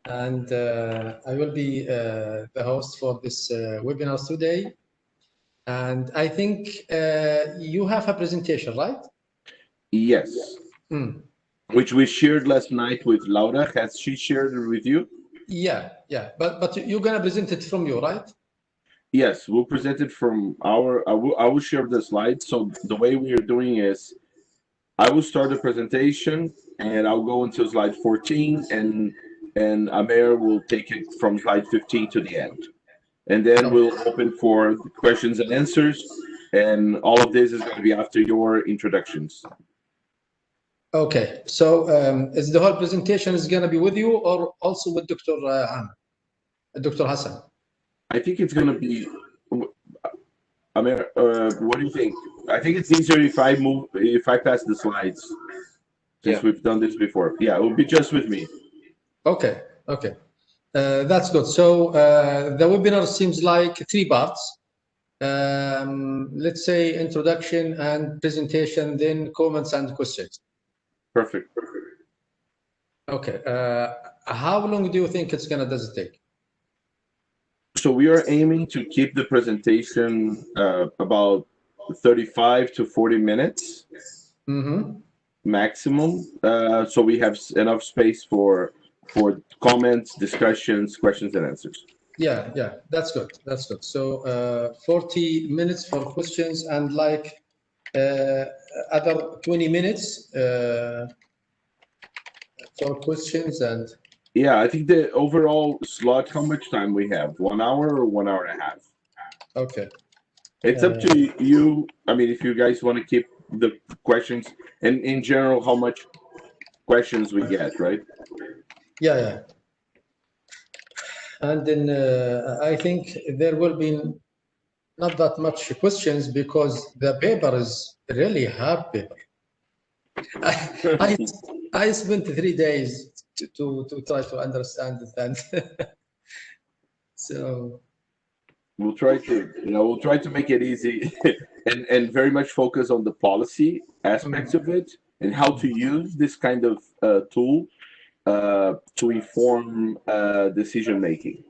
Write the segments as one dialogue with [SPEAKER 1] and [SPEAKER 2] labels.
[SPEAKER 1] and I will be the host for this webinar today. And I think you have a presentation, right?
[SPEAKER 2] Yes.
[SPEAKER 1] Mm.
[SPEAKER 2] Which we shared last night with Laura. Has she shared it with you?
[SPEAKER 1] Yeah. But you're gonna present it from you, right?
[SPEAKER 2] Yes, we'll present it from our. I will share the slides. So the way we are doing is, I will start the presentation and I'll go until slide 14, and Amer will take it from slide 15 to the end, and then we'll open for the questions and answers. And all of this is going to be after your introductions.
[SPEAKER 1] Okay. So is the whole presentation is gonna be with you or also with Dr. Dr. Hassan?
[SPEAKER 2] I think it's going to be. Amer, what do you think? I think it's easier if I pass the slides, since we've done this before. Yeah, it will be just with me.
[SPEAKER 1] Okay. That's good. So the webinar seems like 3 parts. Let's say introduction and presentation, then comments and questions.
[SPEAKER 2] Perfect.
[SPEAKER 1] Okay. How long do you think does it take?
[SPEAKER 2] So we are aiming to keep the presentation about 35 to 40 minutes maximum. So we have enough space for comments, discussions, questions, and answers.
[SPEAKER 1] Yeah, that's good. So 40 minutes for questions and like other 20 minutes for questions and.
[SPEAKER 2] Yeah, I think the overall slot, how much time we have? 1 hour or 1 hour and a half?
[SPEAKER 1] Okay.
[SPEAKER 2] It's up to you. I mean, if you guys want to keep the questions, and in general, how much questions we get, right?
[SPEAKER 1] Yeah. And then I think there will be not that much questions because the paper is really hard paper. I spent 3 days to try to understand it, and so
[SPEAKER 2] we'll try to make it easy and very much focus on the policy aspects of it and how to use this kind of tool to inform decision making.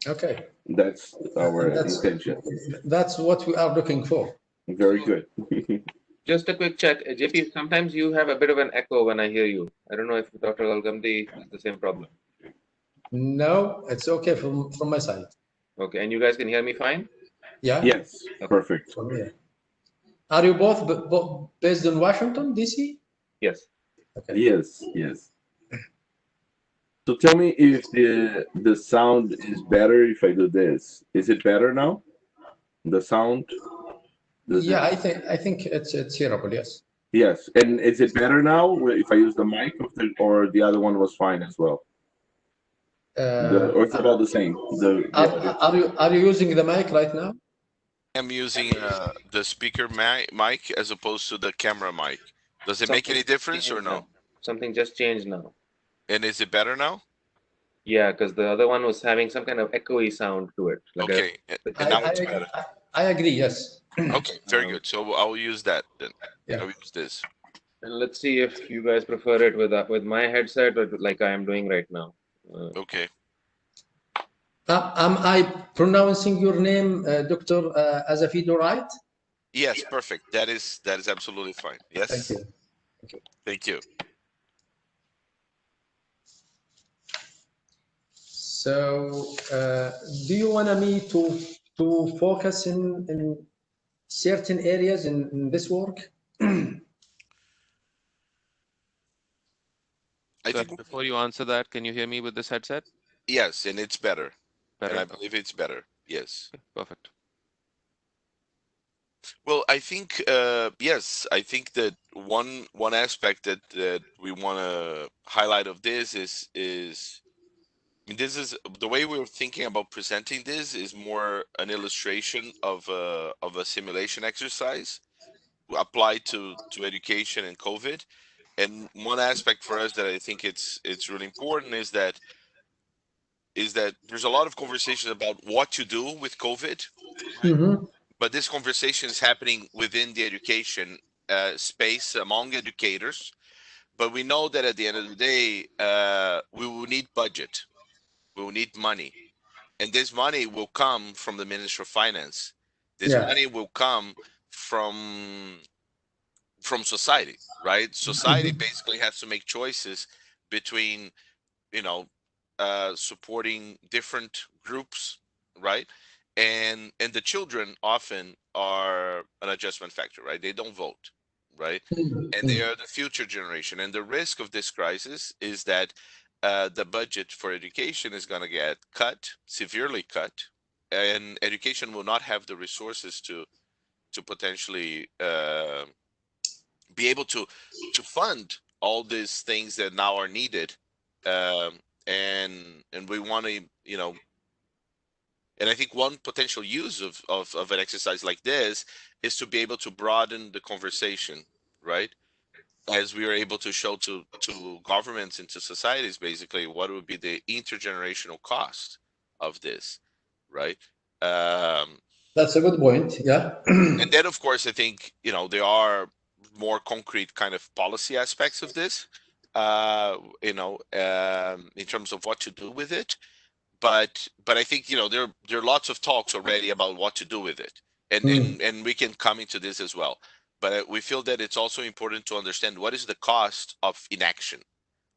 [SPEAKER 1] Okay.
[SPEAKER 2] That's our intention.
[SPEAKER 1] That's what we are looking for.
[SPEAKER 2] Very good.
[SPEAKER 3] Just a quick check. JP, sometimes you have a bit of an echo when I hear you. I don't know if Dr. Algamdi has the same problem.
[SPEAKER 1] No, it's okay from my side.
[SPEAKER 3] Okay, and you guys can hear me fine?
[SPEAKER 1] Yeah.
[SPEAKER 2] Yes. Okay. Perfect.
[SPEAKER 1] Are you both based in Washington, DC?
[SPEAKER 3] Yes.
[SPEAKER 2] Okay. Yes. So tell me if the sound is better if I do this. Is it better now? The sound?
[SPEAKER 1] I think it's hearable, yes.
[SPEAKER 2] Yes. And is it better now if I use the mic or the other one was fine as well? Or it's about the same?
[SPEAKER 1] Are you using the mic right now?
[SPEAKER 4] I'm using the speaker mic as opposed to the camera mic. Does it make any difference or no?
[SPEAKER 3] Something just changed now.
[SPEAKER 4] And is it better now?
[SPEAKER 3] Yeah, because the other one was having some kind of echoey sound to it. Like
[SPEAKER 4] okay, and now it's better.
[SPEAKER 1] I agree, yes.
[SPEAKER 4] Okay, very good. So I'll use that then.
[SPEAKER 1] Yeah.
[SPEAKER 4] I'll use this.
[SPEAKER 3] And let's see if you guys prefer it with my headset or like I am doing right now.
[SPEAKER 4] Okay.
[SPEAKER 1] Am I pronouncing your name, Dr. Azafido, right?
[SPEAKER 4] Yes, perfect. That is absolutely fine. Yes.
[SPEAKER 1] Thank you. Okay.
[SPEAKER 4] Thank you.
[SPEAKER 1] So, do you want me to focus in certain areas in this work?
[SPEAKER 4] I think
[SPEAKER 5] before you answer that, can you hear me with this headset?
[SPEAKER 4] Yes, and it's better. And I believe it's better. Yes.
[SPEAKER 5] Okay, perfect.
[SPEAKER 4] Well, I think yes. I think that one aspect that we want to highlight of this is I mean, this is the way we're thinking about presenting this is more an illustration of a simulation exercise applied to education and COVID. And one aspect for us that I think it's really important is that there's a lot of conversation about what to do with COVID, right? But this conversation is happening within the education space among educators. but we know that at the end of the day, we will need budget, we will need money, and this money will come from the Ministry of Finance. This
[SPEAKER 1] Yeah.
[SPEAKER 4] money will come from society, right? Society basically has to make choices between, you know, supporting different groups, right? And the children often are an adjustment factor, right? They don't vote, right? And they are the future generation. And the risk of this crisis is that the budget for education is going to get cut, severely cut, and education will not have the resources to potentially be able to fund all these things that now are needed. Um, and we want to, you know, and I think one potential use of an exercise like this is to be able to broaden the conversation, right? As we are able to show to governments and to societies basically what would be the intergenerational cost of this, right? Um,
[SPEAKER 1] That's a good point. Yeah.
[SPEAKER 4] and then of course I think, you know, there are more concrete kind of policy aspects of this, you know, in terms of what to do with it. But I think, you know, there are lots of talks already about what to do with it, and we can come into this as well. But we feel that it's also important to understand what is the cost of inaction,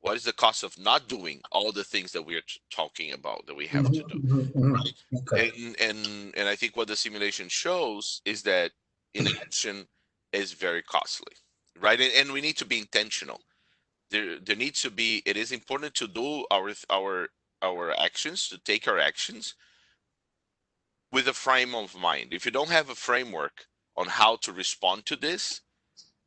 [SPEAKER 4] what is the cost of not doing all the things that we're talking about that we have to do, right?
[SPEAKER 1] Okay.
[SPEAKER 4] And I think what the simulation shows is that inaction is very costly, right? And we need to be intentional. There needs to be, it is important to do our actions, to take our actions with a frame of mind. If you don't have a framework on how to respond to this,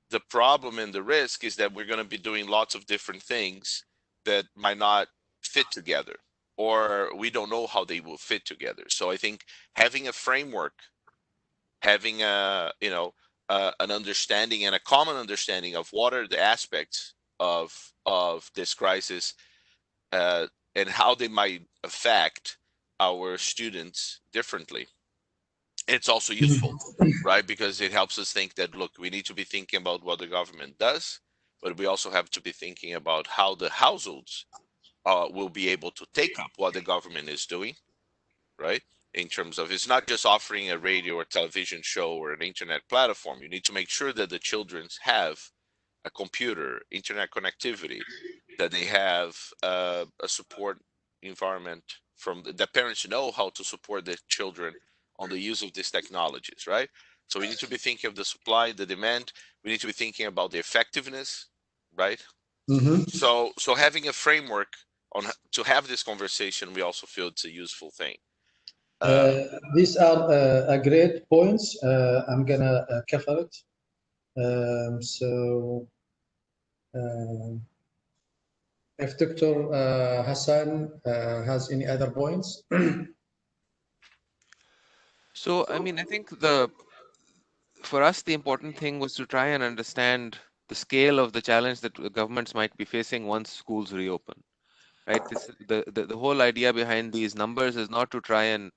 [SPEAKER 4] the problem and the risk is that we're going to be doing lots of different things that might not fit together, or we don't know how they will fit together. So I think having a framework, having a, you know, an understanding and a common understanding of what are the aspects of this crisis, uh, and how they might affect our students differently. It's also useful, right? Because it helps us think that, look, we need to be thinking about what the government does, but we also have to be thinking about how the households will be able to take up what the government is doing, right? In terms of, it's not just offering a radio or television show or an internet platform. You need to make sure that the children have a computer, internet connectivity, that they have a support environment from the parents know how to support their children on the use of these technologies, right? So we need to be thinking of the supply, the demand. We need to be thinking about the effectiveness, right? So having a framework on to have this conversation, we also feel it's a useful thing.
[SPEAKER 1] These are great points. I'm gonna cover it. If Dr. Hassan has any other points.
[SPEAKER 5] So, I mean, I think for us, the important thing was to try and understand the scale of the challenge that the governments might be facing once schools reopen, right? The whole idea behind these numbers is not to try and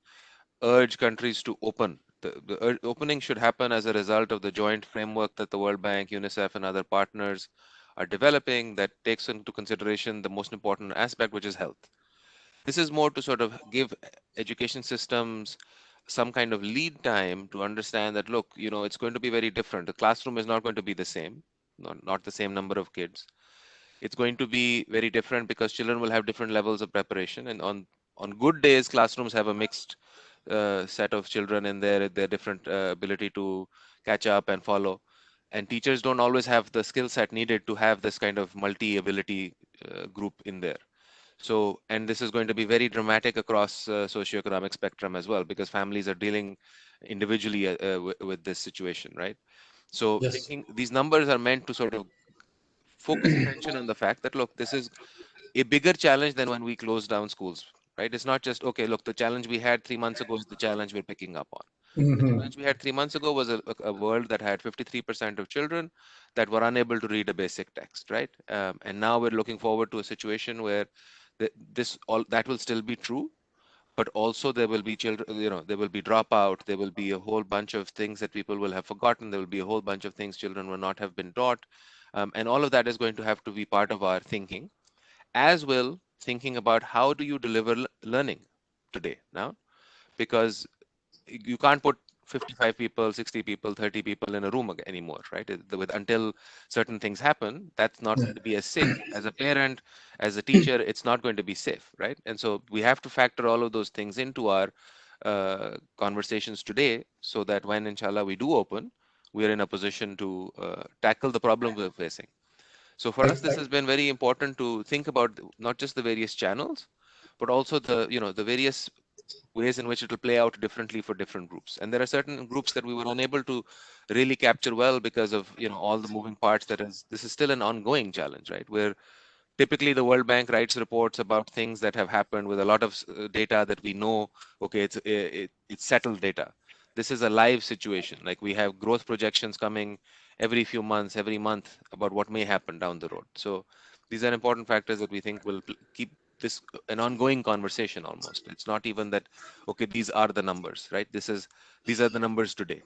[SPEAKER 5] urge countries to open. The opening should happen as a result of the joint framework that the World Bank, UNICEF, and other partners are developing that takes into consideration the most important aspect, which is health. This is more to sort of give education systems some kind of lead time to understand that, look, you know, it's going to be very different. The classroom is not going to be the same, not the same number of kids. It's going to be very different because children will have different levels of preparation. And on good days, classrooms have a mixed set of children in their different ability to catch up and follow. And teachers don't always have the skill set needed to have this kind of multi-ability group in there. So, and this is going to be very dramatic across socioeconomic spectrum as well, because families are dealing individually with this situation, right? So,
[SPEAKER 1] Yes.
[SPEAKER 5] thinking these numbers are meant to sort of focus attention on the fact that, look, this is a bigger challenge than when we closed down schools, right? It's not just, okay, look, the challenge we had 3 months ago is the challenge we're picking up on. The challenge we had 3 months ago was a world that had 53% of children that were unable to read a basic text, right? And now we're looking forward to a situation where that will still be true, but also there will be children, you know, there will be dropout, there will be a whole bunch of things that people will have forgotten, there will be a whole bunch of things children will not have been taught. And all of that is going to have to be part of our thinking, as well thinking about how do you deliver learning today now, because you can't put 55 people, 60 people, 30 people in a room anymore, right? Until certain things happen, that's not going to be as safe. As a parent, as a teacher, it's not going to be safe, right? And so we have to factor all of those things into our conversations today, so that when inshallah we do open, we are in a position to tackle the problem we're facing. So for us, this has been very important to think about not just the various channels, but also the various ways in which it will play out differently for different groups. And there are certain groups that we were unable to really capture well because of all the moving parts. This is still an ongoing challenge, right? Where typically the World Bank writes reports about things that have happened with a lot of data that we know. Okay, it's settled data. This is a live situation. Like, we have growth projections coming every few months, every month, about what may happen down the road. So these are important factors that we think will keep this an ongoing conversation. Almost, it's not even that, okay, these are the numbers, right? These are the numbers today,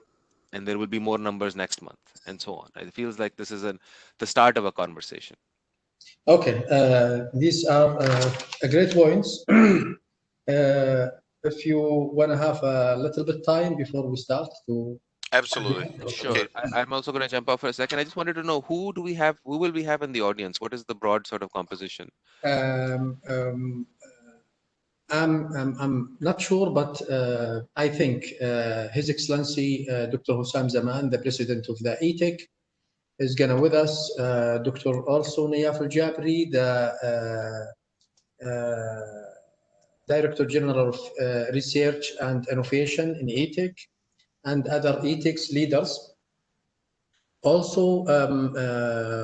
[SPEAKER 5] and there will be more numbers next month, and so on. It feels like this is the start of a conversation.
[SPEAKER 1] Okay, these are great points. If you want to have a little bit time before we start to.
[SPEAKER 4] Absolutely.
[SPEAKER 5] Sure.
[SPEAKER 4] Okay.
[SPEAKER 5] I'm also going to jump off for a second. I just wanted to know, who will we have in the audience? What is the broad sort of composition?
[SPEAKER 1] Um, um, I'm not sure, but I think His Excellency Dr. Hussam Zaman, the President of the ETIC, is going to with us. Dr. also Nayaf Al-Jabri, the Director General of Research and Innovation in ETIC, and other ETICS leaders. Also,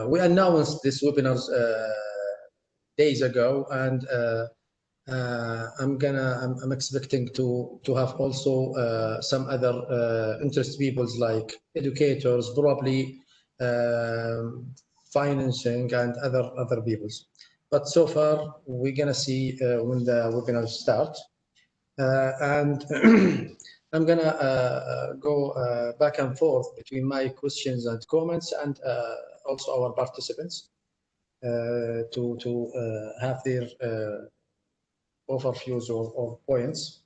[SPEAKER 1] we announced this webinars days ago, and I'm expecting to have also some other interest peoples like educators, probably financing, and other peoples. But so far, we're gonna see when the webinar starts, and I'm gonna go back and forth between my questions and comments, and also our participants to have their overviews of points.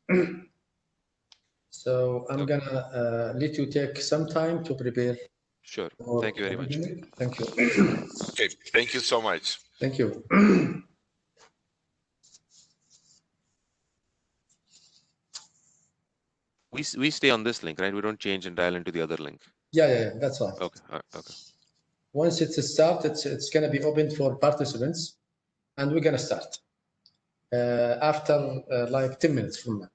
[SPEAKER 1] So I'm gonna let you take some time to prepare.
[SPEAKER 5] Sure. Thank you very much.
[SPEAKER 1] Thank you.
[SPEAKER 4] Okay. Thank you so much.
[SPEAKER 1] Thank you.
[SPEAKER 5] We stay on this link, right? We don't change and dial into the other link.
[SPEAKER 1] Yeah, that's right.
[SPEAKER 5] Okay. Okay.
[SPEAKER 1] Once it's started, it's gonna be open for participants, and we're gonna start after like 10 minutes from now.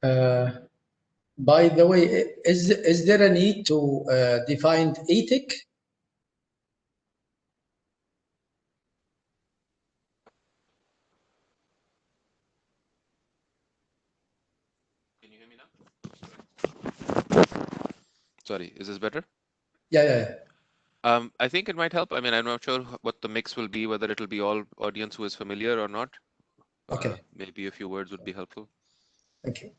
[SPEAKER 1] By the way, is there a need to define ethic?
[SPEAKER 5] Can you hear me now? Sorry, is this better?
[SPEAKER 1] Yeah.
[SPEAKER 5] I think it might help. I mean, I'm not sure what the mix will be, whether it'll be all audience who is familiar or not.
[SPEAKER 1] Okay.
[SPEAKER 5] Maybe a few words would be helpful.
[SPEAKER 1] Thank you.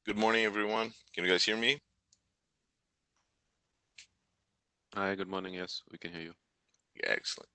[SPEAKER 4] Good morning, everyone. Can you guys hear me?
[SPEAKER 5] Hi, good morning. Yes, we can hear you.
[SPEAKER 4] Yeah, excellent.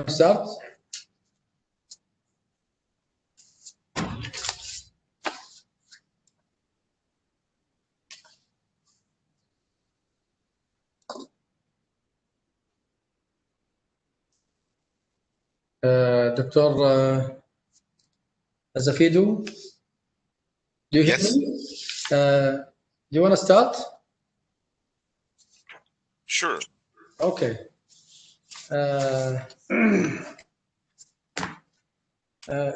[SPEAKER 1] Start. Dr. Azafidu, do you hear
[SPEAKER 4] Yes.
[SPEAKER 1] me? Do you want to start?
[SPEAKER 4] Sure.
[SPEAKER 1] Okay.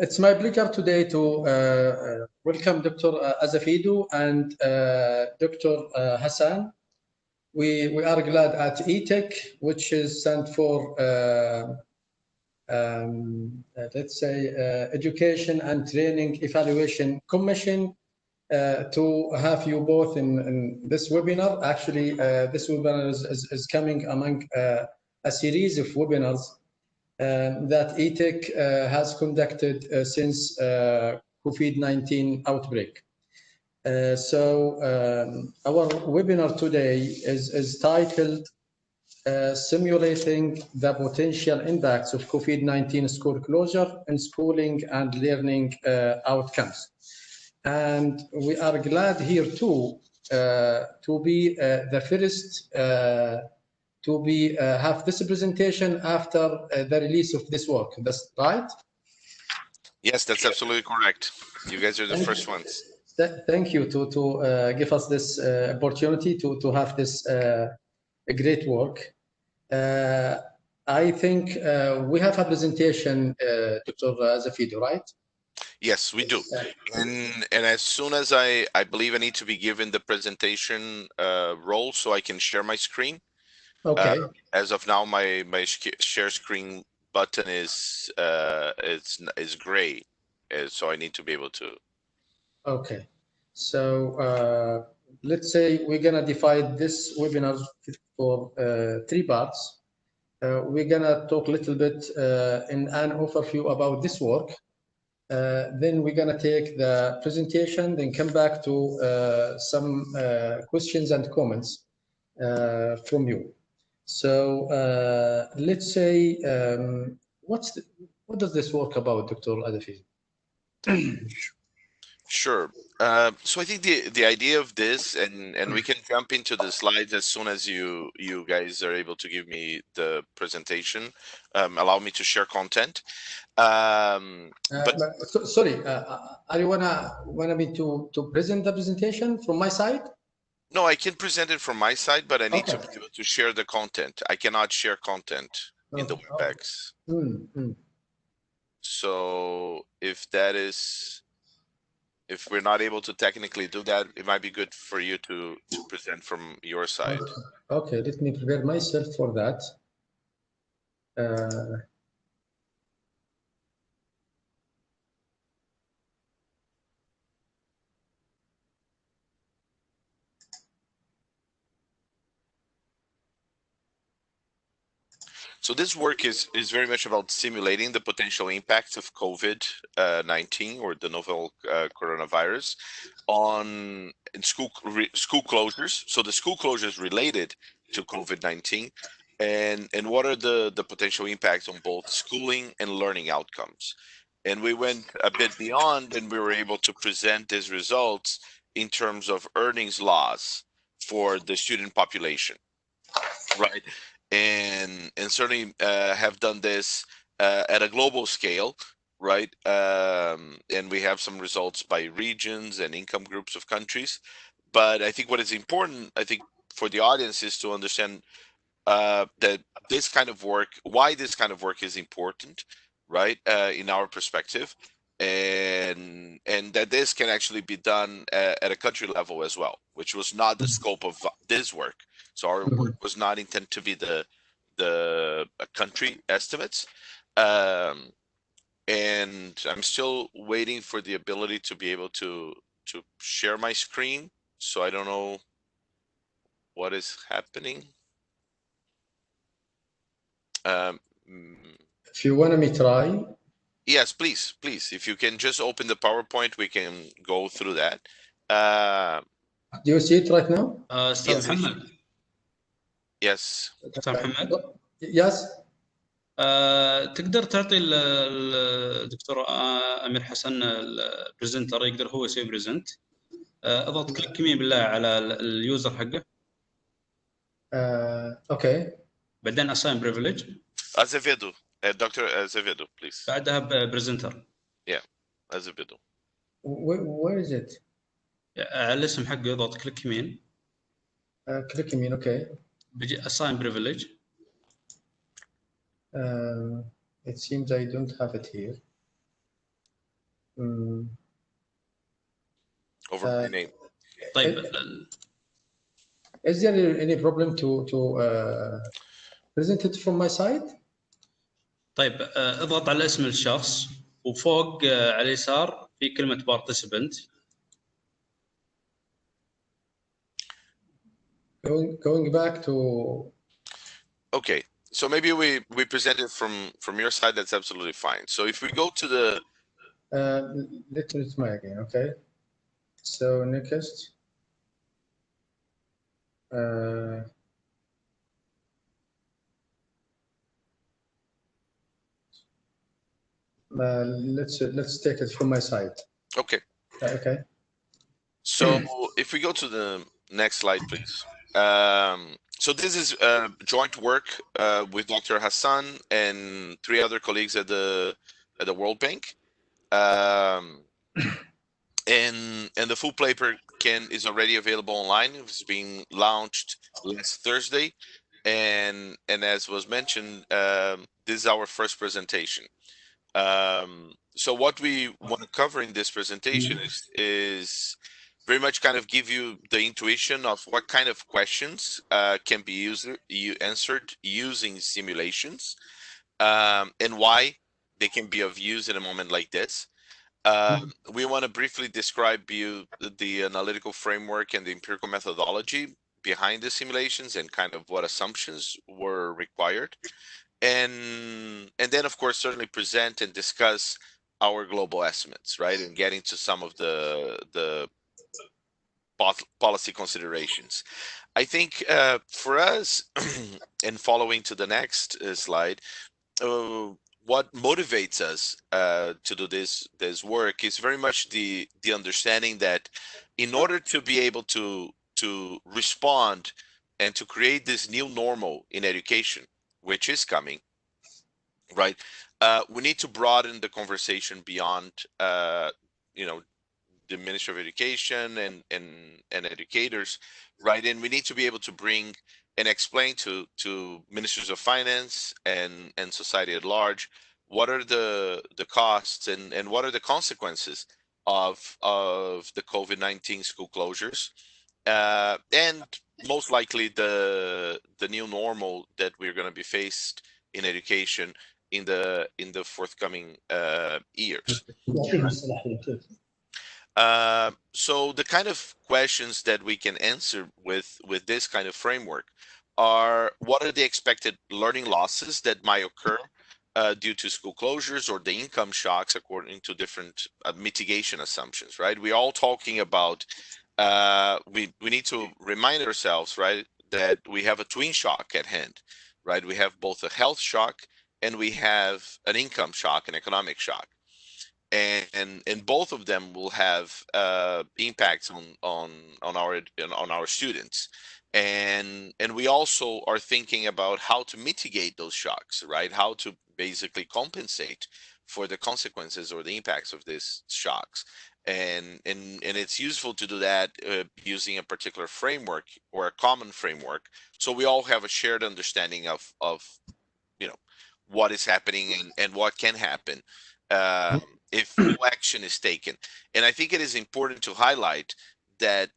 [SPEAKER 1] It's my pleasure today to welcome Dr. Azafidu and Dr. Hassan. We are glad at ETEC, which is stand for let's say Education and Training Evaluation Commission, to have you both in this webinar. Actually, this webinar is coming among a series of webinars that ETEC has conducted since COVID-19 outbreak. So our webinar today is titled Simulating the Potential Impacts of COVID-19 School Closure in Schooling and Learning Outcomes. And we are glad here too to be the first to be have this presentation after the release of this work. That's right?
[SPEAKER 4] Yes, that's absolutely correct. You guys are the first ones.
[SPEAKER 1] Thank you to give us this opportunity to have this great work. I think we have a presentation, Dr. Zafidu, right?
[SPEAKER 4] Yes, we do. And as soon as I believe I need to be given the presentation role so I can share my screen.
[SPEAKER 1] Okay.
[SPEAKER 4] As of now, my share screen button is gray, so I need to be able to.
[SPEAKER 1] Okay. So let's say we're gonna divide this webinar for 3 parts. We're gonna talk a little bit in an overview about this work. Then we're gonna take the presentation, then come back to some questions and comments from you. So let's say, what does this work about, Dr. Adafiz?
[SPEAKER 4] Sure. So I think the idea of this, and we can jump into the slides as soon as you guys are able to give me the presentation, allow me to share content. But
[SPEAKER 1] sorry, are you wanna me to present the presentation from my side?
[SPEAKER 4] no, I can present it from my side, but I need to
[SPEAKER 1] Okay.
[SPEAKER 4] be able to share the content. I cannot share content in the WebEx. So if we're not able to technically do that, it might be good for you to present from your side.
[SPEAKER 1] Okay, let me prepare myself for that.
[SPEAKER 4] So this work is very much about simulating the potential impacts of COVID-19 or the novel coronavirus on school closures. So the school closures related to COVID-19, and what are the potential impacts on both schooling and learning outcomes. And we went a bit beyond, and we were able to present these results in terms of earnings loss for the student population, right? And certainly have done this at a global scale, right? And we have some results by regions and income groups of countries. But I think what is important, I think, for the audience is to understand that this kind of work, why this kind of work is important, right? In our perspective, and that this can actually be done at a country level as well, which was not the scope of this work. So our work was not intended to be the country estimates, and I'm still waiting for the ability to be able to share my screen. So I don't know what is happening.
[SPEAKER 1] If you want me try.
[SPEAKER 4] Yes, please. If you can just open the PowerPoint, we can go through that.
[SPEAKER 1] Do you see it right now?
[SPEAKER 6] أستاذ محمد.
[SPEAKER 4] Yes.
[SPEAKER 6] أستاذ محمد.
[SPEAKER 1] Yes.
[SPEAKER 6] تقدر تعطي الدكتور أمير حسن البرزنتر يقدر هو يسوي بريزنت. اضغط كليك يمين بالله على اليوزر حقه.
[SPEAKER 1] Okay.
[SPEAKER 6] بعدين assign privilege.
[SPEAKER 4] Azevedo. Dr. Azevedo, please.
[SPEAKER 6] بعدها بريزنتر.
[SPEAKER 4] Yeah, Azevedo.
[SPEAKER 1] Where is it?
[SPEAKER 6] على الاسم حقه اضغط كليك يمين.
[SPEAKER 1] كليك يمين. Okay.
[SPEAKER 6] بيجي assign privilege.
[SPEAKER 1] It seems I don't have it here.
[SPEAKER 4] Over my name.
[SPEAKER 6] طيب.
[SPEAKER 1] Is there any problem to present it from my side?
[SPEAKER 6] طيب اضغط على اسم الشخص وفوق على اليسار في كلمة participant.
[SPEAKER 1] Going back to.
[SPEAKER 4] Okay, so maybe we present it from your side. That's absolutely fine. So if we go to the.
[SPEAKER 1] Let me try again. Okay. So next. Let's take it from my side.
[SPEAKER 4] Okay.
[SPEAKER 1] Okay.
[SPEAKER 4] So if we go to the next slide, please. So this is joint work with Dr. Hassan and 3 other colleagues at the World Bank, and the full paper is already available online. It's being launched last Thursday, and as was mentioned, this is our first presentation. So what we want to cover in this presentation is very much kind of give you the intuition of what kind of questions can be answered using simulations, and why they can be of use in a moment like this. We want to briefly describe you the analytical framework and the empirical methodology behind the simulations and kind of what assumptions were required. And then of course certainly present and discuss our global estimates, right? And getting to some of the policy considerations. I think for us, and following to the next slide, what motivates us to do this work is very much the understanding that in order to be able to respond and to create this new normal in education, which is coming, right? We need to broaden the conversation beyond, you know, the Ministry of Education and educators, right? And we need to be able to bring and explain to ministers of finance and society at large what are the costs and what are the consequences of the COVID-19 school closures, and most likely the new normal that we're going to be faced in education in the forthcoming years. So the kind of questions that we can answer with this kind of framework are: what are the expected learning losses that might occur due to school closures or the income shocks according to different mitigation assumptions, right? We're all talking about, we need to remind ourselves, right, that we have a twin shock at hand, right? We have both a health shock and we have an income shock, an economic shock. And both of them will have impacts on our students, and we also are thinking about how to mitigate those shocks, right? How to basically compensate for the consequences or the impacts of these shocks, and it's useful to do that using a particular framework or a common framework, so we all have a shared understanding of you know what is happening and what can happen if no action is taken. And I think it is important to highlight that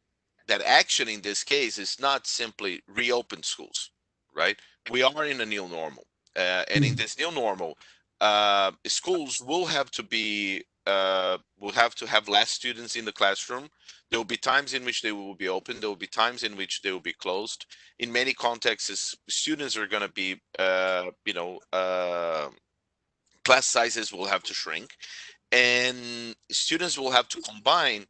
[SPEAKER 4] action in this case is not simply reopen schools, right? We are in a new normal, and in this new normal, schools will have to be will have to have less students in the classroom. There will be times in which they will be open. There will be times in which they will be closed. In many contexts, students are going to be, class sizes will have to shrink, and students will have to combine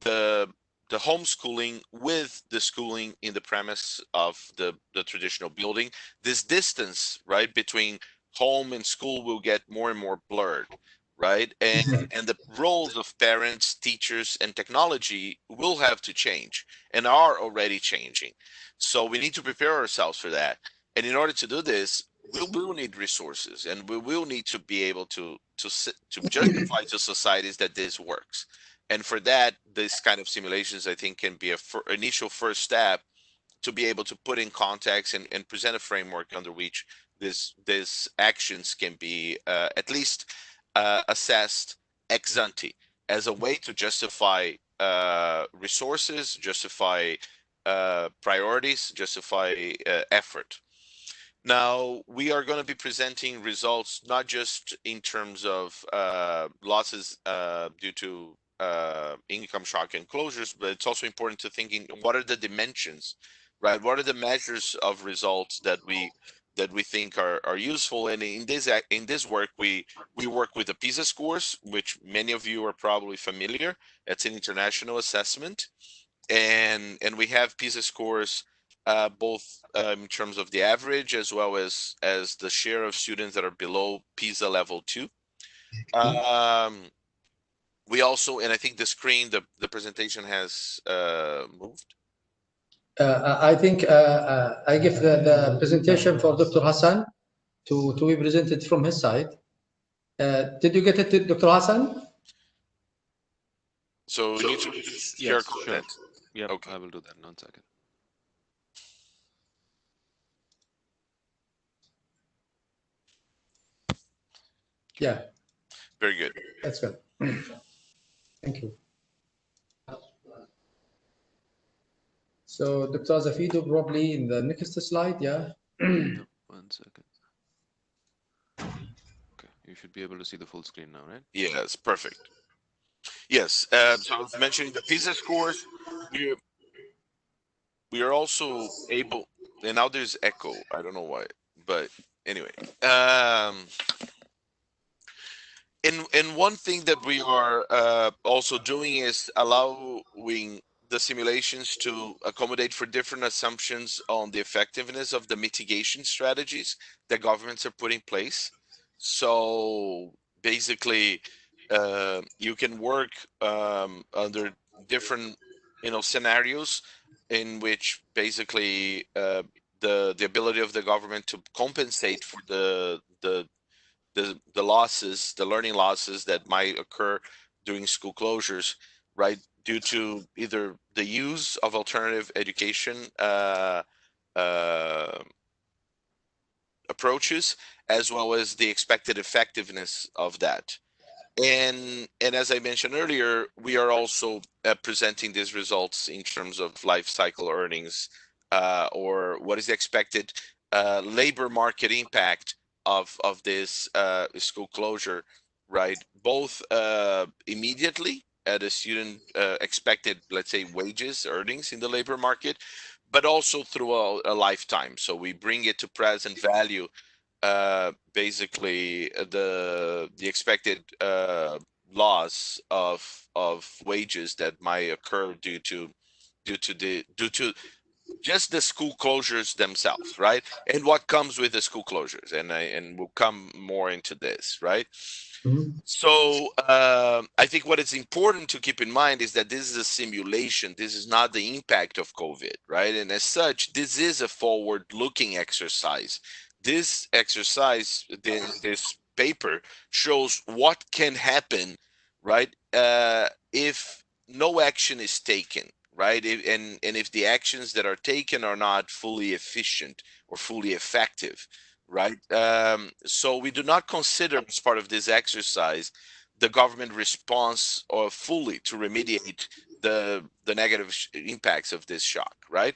[SPEAKER 4] the homeschooling with the schooling in the premise of the traditional building. This distance, right, between home and school will get more and more blurred, right? And the roles of parents, teachers, and technology will have to change and are already changing. So we need to prepare ourselves for that. And in order to do this, we will need resources, and we will need to be able to justify to societies that this works. And for that, this kind of simulations, I think, can be a initial first step to be able to put in context and present a framework under which this actions can be at least assessed ex ante as a way to justify resources, justify priorities, justify effort. Now, we are going to be presenting results not just in terms of losses due to income shock and closures, but it's also important to thinking what are the dimensions, right? What are the measures of results that we think are useful? And in this work, we work with the PISA scores, which many of you are probably familiar. It's an international assessment, and we have PISA scores both in terms of the average as well as the share of students that are below PISA level 2. We also, and I think the screen, the presentation has moved.
[SPEAKER 1] I think I give the presentation for Dr. Hassan to be presented from his side. Did you get it, Dr. Hassan?
[SPEAKER 4] So you need to share content.
[SPEAKER 5] Sure. Yep,
[SPEAKER 4] Okay.
[SPEAKER 5] I will do that in 1 second.
[SPEAKER 1] Yeah,
[SPEAKER 4] Very good.
[SPEAKER 1] that's good. Thank you. So, Dr. Zafido, probably in the next slide, yeah?
[SPEAKER 5] 1 second. You should be able to see the full screen now, right?
[SPEAKER 4] Yes, perfect. Yes. So I was mentioning the PISA scores. We we are also able, and now there's echo. I don't know why, but anyway. And one thing that we are also doing is allowing the simulations to accommodate for different assumptions on the effectiveness of the mitigation strategies that governments are putting in place. So basically, you can work under different, scenarios in which basically the ability of the government to compensate for the losses, the learning losses that might occur during school closures, right? Due to either the use of alternative education uh, approaches, as well as the expected effectiveness of that. And as I mentioned earlier, we are also presenting these results in terms of life cycle earnings, or what is the expected labor market impact of this school closure, right? Both immediately at a student expected, let's say, wages, earnings in the labor market, but also through a lifetime. So we bring it to present value, basically the expected loss of wages that might occur due to just the school closures themselves, right? And what comes with the school closures, and we'll come more into this, right?
[SPEAKER 1] Mhm.
[SPEAKER 4] So I think what is important to keep in mind is that this is a simulation. This is not the impact of COVID, right? And as such, this is a forward-looking exercise. This exercise, this paper, shows what can happen, right? If no action is taken, right? And if the actions that are taken are not fully efficient or fully effective, right? So we do not consider as part of this exercise the government response or fully to remediate the negative impacts of this shock, right?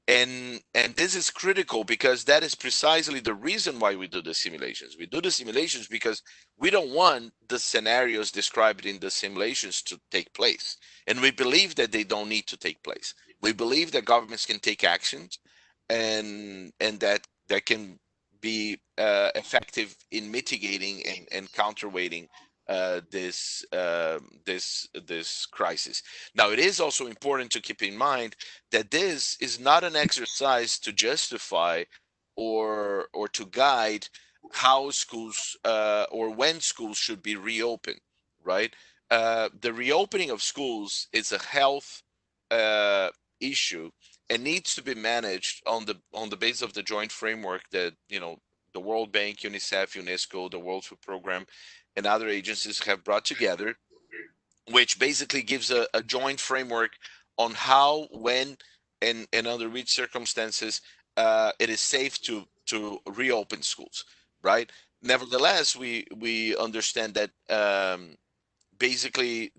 [SPEAKER 4] And this is critical because that is precisely the reason why we do the simulations. We do the simulations because we don't want the scenarios described in the simulations to take place, and we believe that they don't need to take place. We believe that governments can take actions, and that can be effective in mitigating and counterweighting this crisis. Now, it is also important to keep in mind that this is not an exercise to justify or to guide how schools or when schools should be reopened, right? The reopening of schools is a health uh, issue and needs to be managed on the basis of the joint framework that the World Bank, UNICEF, UNESCO, the World Food Program, and other agencies have brought together, which basically gives a joint framework on how, when, and under which circumstances it is safe to reopen schools, right? Nevertheless, we understand that basically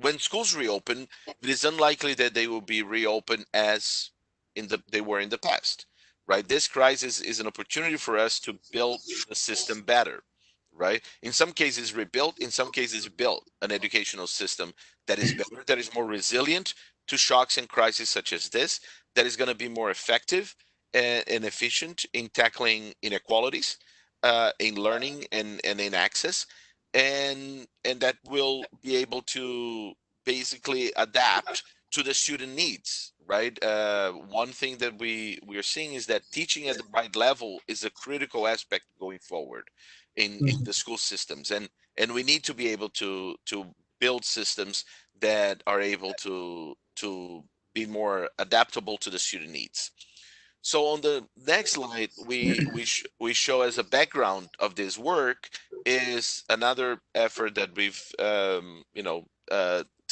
[SPEAKER 4] when schools reopen, it is unlikely that they will be reopened as they were in the past, right? This crisis is an opportunity for us to build the system better, right? In some cases rebuilt, in some cases built an educational system that is better, that is more resilient to shocks and crises such as this, that is going to be more effective and efficient in tackling inequalities in learning and in access, and that will be able to basically adapt to the student needs, right? One thing that we are seeing is that teaching at the right level is a critical aspect going forward in the school systems, and we need to be able to build systems that are able to be more adaptable to the student needs. So on the next slide, we show as a background of this work is another effort that we've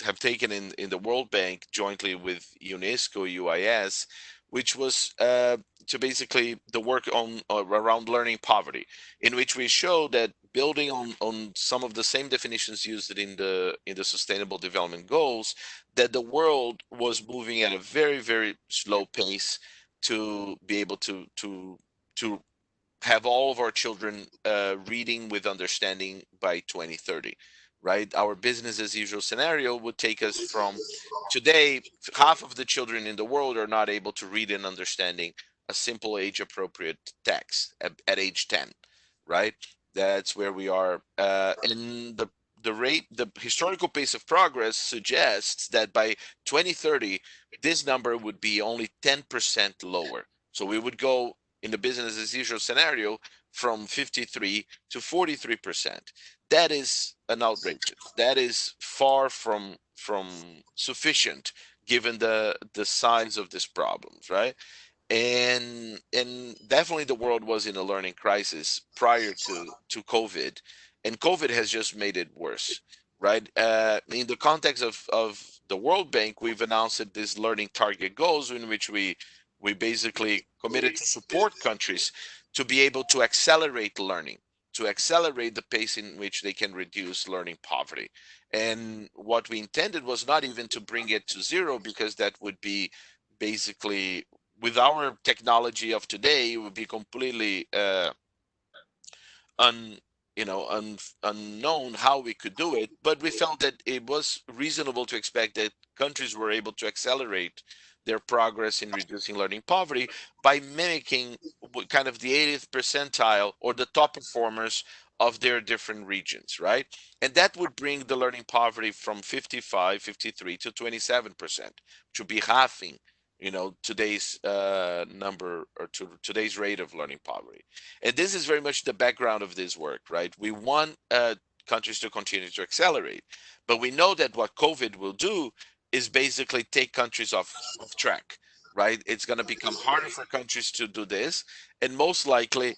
[SPEAKER 4] have taken in the World Bank jointly with UNESCO UIS, which was to basically the work on around learning poverty, in which we show that building on some of the same definitions used in the Sustainable Development Goals, that the world was moving at a very, very slow pace to be able to have all of our children reading with understanding by 2030, right? Our business as usual scenario would take us from today, half of the children in the world are not able to read and understanding a simple age appropriate text at age 10, right? That's where we are. And the historical pace of progress suggests that by 2030, this number would be only 10% lower. So we would go in the business as usual scenario from 53 to 43%. That is an outrageous. That is far from sufficient given the size of this problems, right? And definitely the world was in a learning crisis prior to COVID, and COVID has just made it worse, right? In the context of the World Bank, we've announced that this learning target goals in which we basically committed to support countries to be able to accelerate learning, to accelerate the pace in which they can reduce learning poverty. And what we intended was not even to bring it to zero, because that would be basically, with our technology of today, it would be completely un you know unknown how we could do it. But we felt that it was reasonable to expect that countries were able to accelerate their progress in reducing learning poverty by mimicking kind of the 80th percentile or the top performers of their different regions, right? And that would bring the learning poverty from 55, 53 to 27%, which would be halving today's number, or to today's rate of learning poverty. And this is very much the background of this work, right? We want countries to continue to accelerate, but we know that what COVID will do is basically take countries off track, right? It's going to become harder for countries to do this, and most likely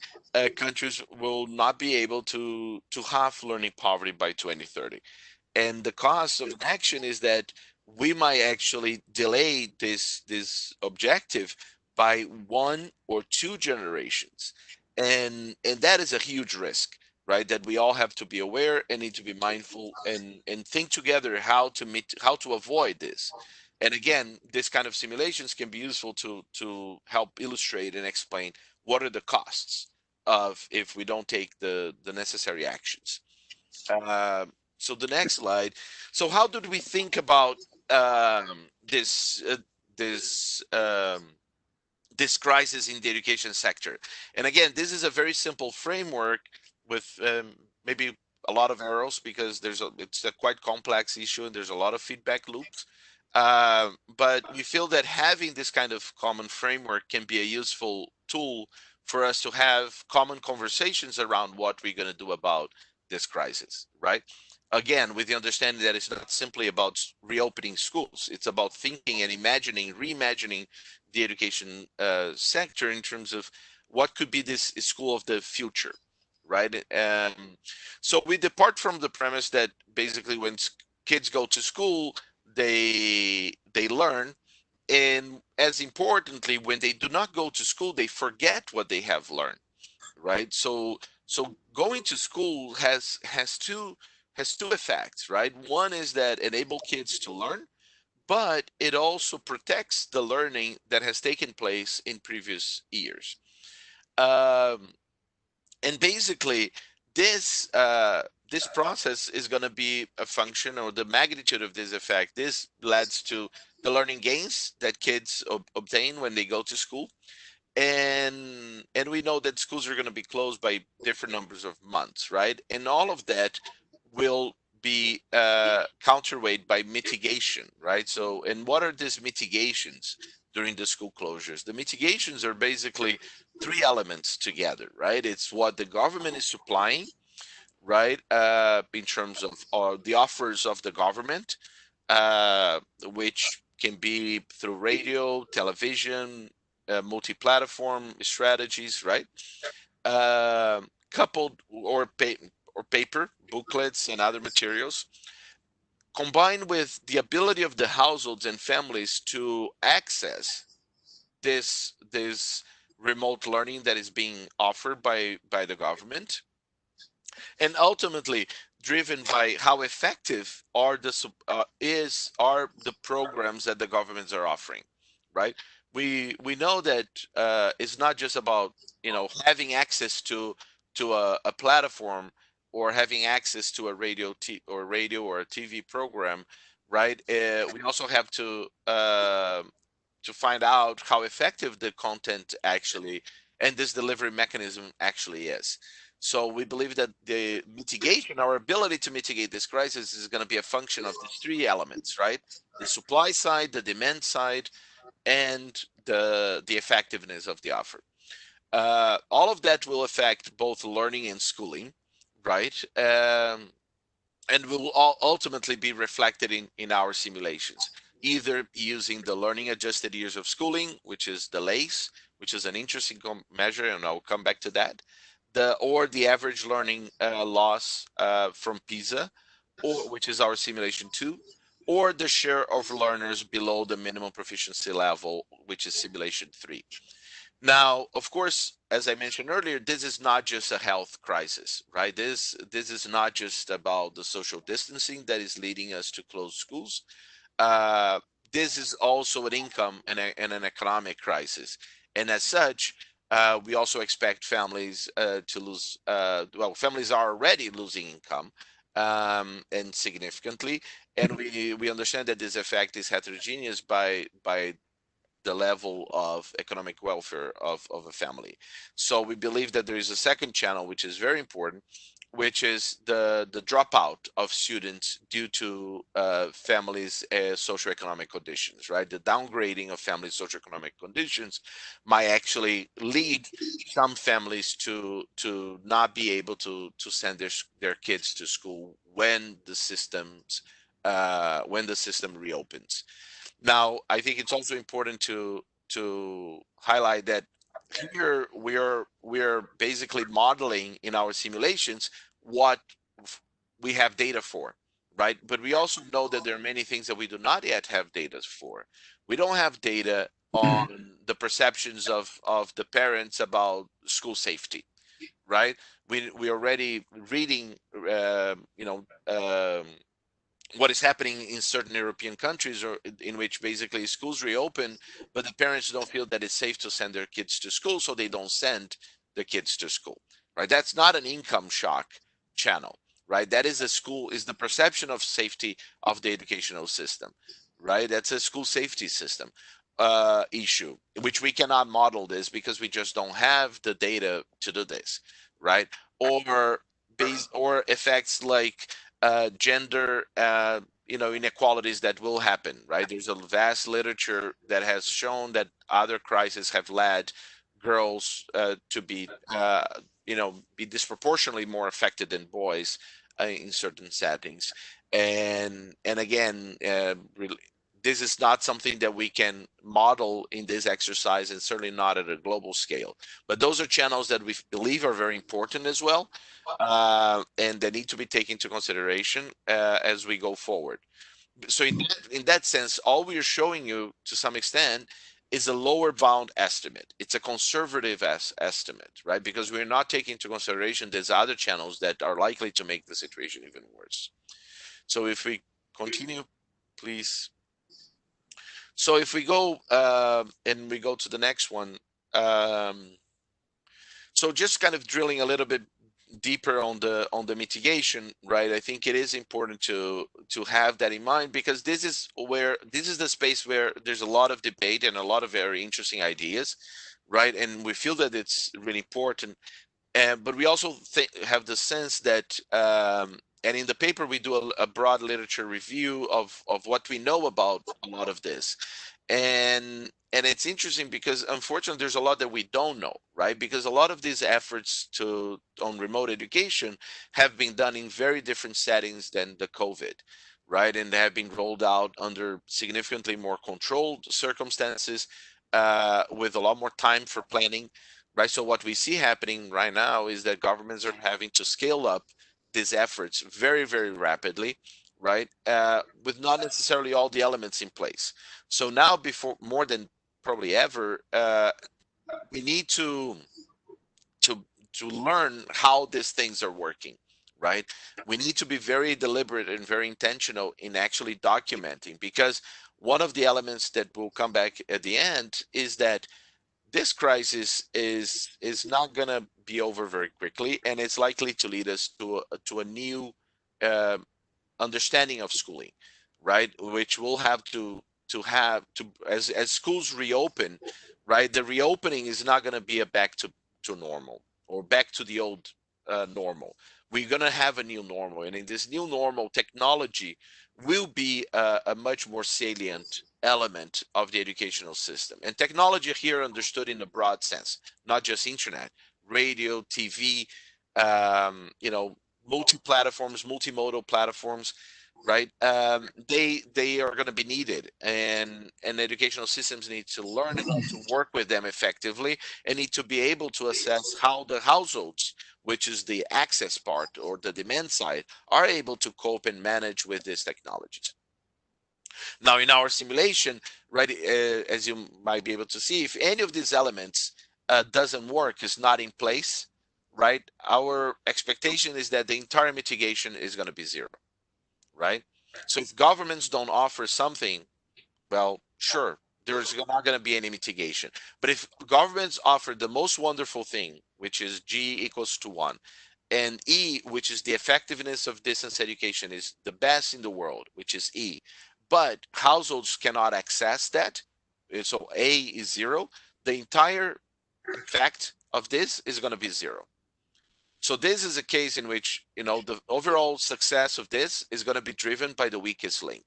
[SPEAKER 4] countries will not be able to halve learning poverty by 2030. And the cost of action is that we might actually delay this objective by 1 or 2 generations, and that is a huge risk, right? That we all have to be aware and need to be mindful and think together how to avoid this. And again, this kind of simulations can be useful to help illustrate and explain what are the costs of if we don't take the necessary actions. So the next slide. So how did we think about this this crisis in the education sector? And again, this is a very simple framework with maybe a lot of arrows, because it's a quite complex issue and there's a lot of feedback loops. But we feel that having this kind of common framework can be a useful tool for us to have common conversations around what we're going to do about this crisis, right? Again, with the understanding that it's not simply about reopening schools, it's about thinking and reimagining the education sector in terms of what could be this school of the future, right? So we depart from the premise that basically when kids go to school, they learn, and as importantly, when they do not go to school, they forget what they have learned, right? So going to school has two effects, right? One is that enable kids to learn, but it also protects the learning that has taken place in previous years. And basically, this process is going to be a function, or the magnitude of this effect. This leads to the learning gains that kids obtain when they go to school. And we know that schools are going to be closed by different numbers of months, right? And all of that will be counterweight by mitigation, right? So, and what are these mitigations during the school closures? The mitigations are basically 3 elements together, right? It's what the government is supplying, right? In terms of the offers of the government, which can be through radio, television, multi-platform strategies, right? Coupled or paper, booklets, and other materials, combined with the ability of the households and families to access this remote learning that is being offered by the government, and ultimately driven by how effective are the programs that the governments are offering, right? we know that it's not just about having access to a platform or having access to a radio or a TV program, right? We also have to find out how effective the content actually and this delivery mechanism actually is. So we believe that the mitigation, our ability to mitigate this crisis, is going to be a function of these three elements, right? The supply side, the demand side, and the effectiveness of the offer. All of that will affect both learning and schooling, right? And will ultimately be reflected in our simulations, either using the learning adjusted years of schooling, which is the LACE, which is an interesting measure, and I'll come back to that, or the average learning loss from PISA, or which is our simulation 2, or the share of learners below the minimum proficiency level, which is simulation 3. Now, of course, as I mentioned earlier, this is not just a health crisis, right? This is not just about the social distancing that is leading us to close schools. This is also an income and an economic crisis. And as such, we also expect families to lose, well, families are already losing income and significantly. And we understand that this effect is heterogeneous by the level of economic welfare of a family. So we believe that there is a second channel, which is very important, which is the dropout of students due to families' socioeconomic conditions, right? The downgrading of families' socioeconomic conditions might actually lead some families to not be able to send their kids to school when the system reopens. Now, I think it's also important to highlight that here we're basically modeling in our simulations what we have data for, right? But we also know that there are many things that we do not yet have data for. We don't have data on the perceptions of the parents about school safety, right? We already reading, what is happening in certain European countries, or in which basically schools reopen, but the parents don't feel that it's safe to send their kids to school, so they don't send the kids to school, right? That's not an income shock channel, right? That is the perception of safety of the educational system, right? That's a school safety system issue, which we cannot model this because we just don't have the data to do this, right? Or effects like gender inequalities that will happen, right? There's a vast literature that has shown that other crises have led girls to be disproportionately more affected than boys in certain settings. And again, this is not something that we can model in this exercise, and certainly not at a global scale. But those are channels that we believe are very important as well, and that need to be taken into consideration as we go forward. So in that sense, all we are showing you to some extent is a lower bound estimate. It's a conservative estimate, right? Because we're not taking into consideration these other channels that are likely to make the situation even worse. So if we continue, please. So if we go and we go to the next one, so just kind of drilling a little bit deeper on the mitigation, right? I think it is important to have that in mind, because this is the space where there's a lot of debate and a lot of very interesting ideas, right? And we feel that it's really important. But we also have the sense that, and in the paper we do a broad literature review of what we know about a lot of this, and it's interesting because unfortunately there's a lot that we don't know, right? Because a lot of these efforts on remote education have been done in very different settings than the COVID, right? And they have been rolled out under significantly more controlled circumstances, with a lot more time for planning, right? So what we see happening right now is that governments are having to scale up these efforts very, very rapidly, right? With not necessarily all the elements in place. So now, before more than probably ever, we need to learn how these things are working, right? We need to be very deliberate and very intentional in actually documenting, because one of the elements that will come back at the end is that this crisis is not going to be over very quickly, and it's likely to lead us to a new uh, understanding of schooling, right? Which we'll have to have to as schools reopen, right? The reopening is not going to be a back to normal or back to the old normal. We're going to have a new normal, and in this new normal, technology will be a much more salient element of the educational system. And technology here understood in a broad sense, not just internet, radio, TV, you know, multi-platforms, multimodal platforms, right? They are going to be needed, and educational systems need to learn how to work with them effectively, and need to be able to assess how the households, which is the access part or the demand side, are able to cope and manage with these technologies. Now, in our simulation, right, as you might be able to see, if any of these elements doesn't work, is not in place, right, our expectation is that the entire mitigation is going to be zero, right? So if governments don't offer something, well, sure, there's not going to be any mitigation. But if governments offer the most wonderful thing, which is G equals to 1, and E, which is the effectiveness of distance education, is the best in the world, which is E, but households cannot access that, so A is 0, the entire effect of this is going to be 0. So this is a case in which, you know, the overall success of this is going to be driven by the weakest link.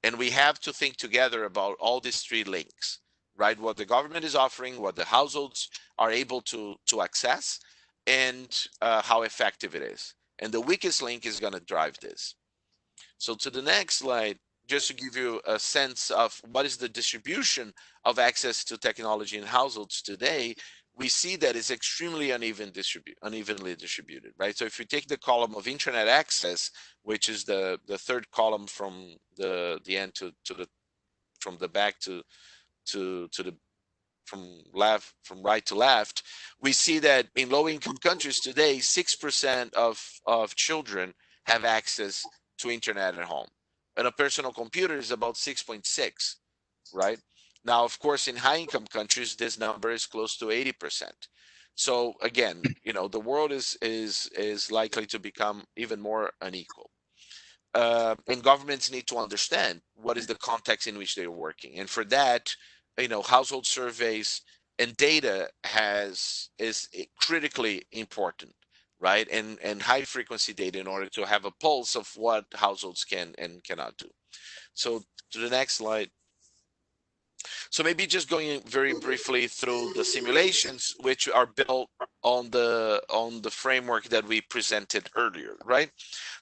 [SPEAKER 4] And we have to think together about all these 3 links, right? What the government is offering, what the households are able to access, and how effective it is. And the weakest link is going to drive this. So to the next slide, just to give you a sense of what is the distribution of access to technology in households today, we see that it's extremely unevenly distributed, right? So if you take the column of internet access, which is the third column from the end to the from the back to the from right to left, we see that in low income countries today, 6% of children have access to internet at home, and a personal computer is about 6.6, right? Now, of course, in high income countries, this number is close to 80%. So again, you know, the world is likely to become even more unequal. And governments need to understand what is the context in which they're working, and for that, you know, household surveys and data is critically important, right? And high frequency data in order to have a pulse of what households can and cannot do. So to the next slide. So maybe just going very briefly through the simulations, which are built on the framework that we presented earlier, right?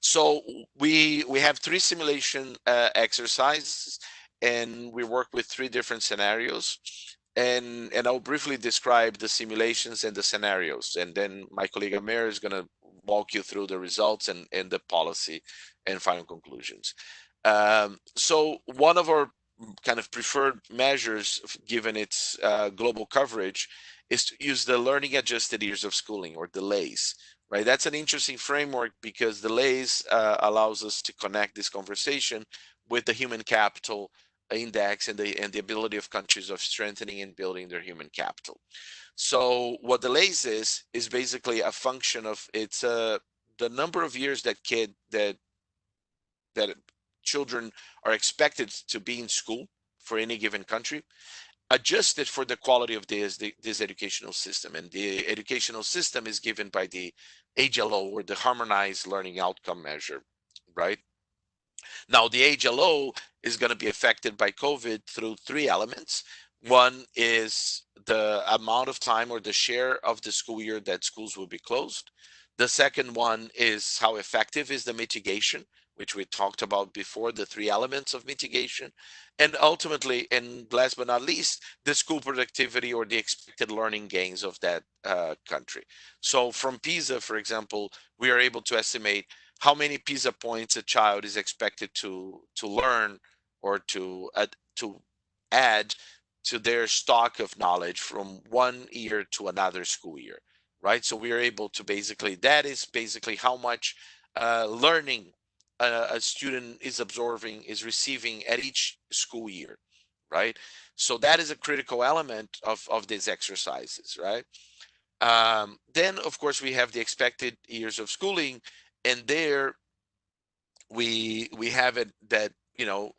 [SPEAKER 4] So we have 3 simulation exercises, and we work with 3 different scenarios. And I'll briefly describe the simulations and the scenarios, and then my colleague Amir is going to walk you through the results and the policy and final conclusions. So one of our kind of preferred measures, given its global coverage, is to use the learning adjusted years of schooling, or the LAYS, right? That's an interesting framework because the LAYS allows us to connect this conversation with the human capital index and the ability of countries of strengthening and building their human capital. So what the LAYS is basically a function of the number of years that children are expected to be in school for any given country, adjusted for the quality of this educational system. And the educational system is given by the HLO, or the Harmonized Learning Outcome Measure, right? Now, the HLO is going to be affected by COVID through 3 elements. One is the amount of time, or the share of the school year that schools will be closed. The second one is how effective is the mitigation, which we talked about before, the 3 elements of mitigation. And ultimately, and last but not least, the school productivity, or the expected learning gains of that country. So from PISA, for example, we are able to estimate how many PISA points a child is expected to learn, or to add to their stock of knowledge from one year to another school year, right? So we are able to basically, that is basically how much learning a student is absorbing, is receiving at each school year, right? So that is a critical element of these exercises, right? Then, of course, we have the expected years of schooling, and there we have it that, you know,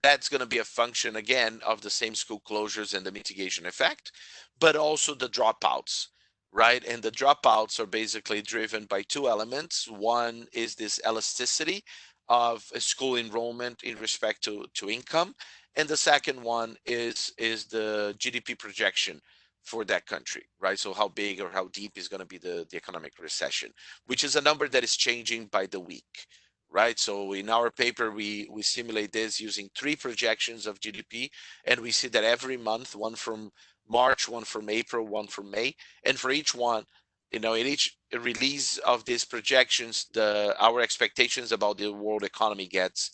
[SPEAKER 4] that's going to be a function again of the same school closures and the mitigation effect, but also the dropouts, right? And the dropouts are basically driven by two elements. One is this elasticity of a school enrollment in respect to income, and the second one is the GDP projection for that country, right? So how big or how deep is going to be the economic recession, which is a number that is changing by the week, right? So in our paper, we simulate this using 3 projections of GDP, and we see that every month, one from March, one from April, one from May, and for each one, you know, in each release of these projections, our expectations about the world economy gets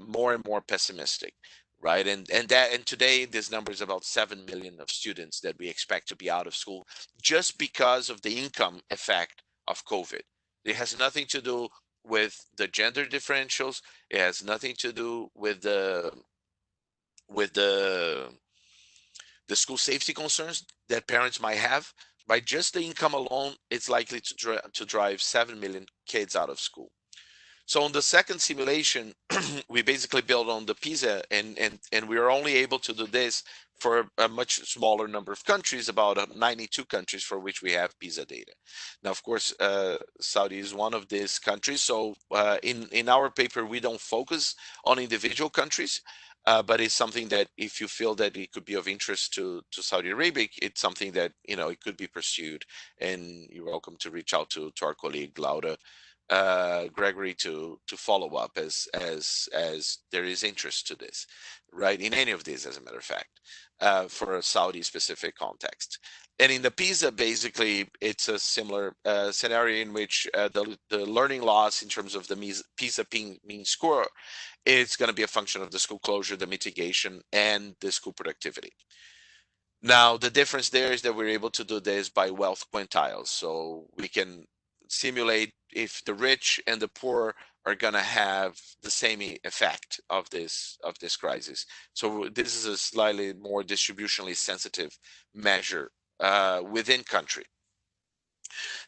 [SPEAKER 4] more and more pessimistic, right? And today this number is about 7 million of students that we expect to be out of school just because of the income effect of COVID. It has nothing to do with the gender differentials. It has nothing to do with the school safety concerns that parents might have. By just the income alone, it's likely to drive 7 million kids out of school. So on the second simulation, we basically build on the PISA, and we are only able to do this for a much smaller number of countries, about 92 countries for which we have PISA data. Now, of course, Saudi is one of these countries. So in our paper, we don't focus on individual countries, but it's something that if you feel that it could be of interest to Saudi Arabia, it's something that, you know, it could be pursued, and you're welcome to reach out to our colleague Laura Gregory to follow up as there is interest to this, right? In any of these, as a matter of fact, for a Saudi specific context. And in the PISA, basically, it's a similar scenario in which the learning loss in terms of the PISA mean score, it's going to be a function of the school closure, the mitigation, and the school productivity. Now, the difference there is that we're able to do this by wealth quintiles. So we can simulate if the rich and the poor are going to have the same effect of this crisis. So this is a slightly more distributionally sensitive measure within country,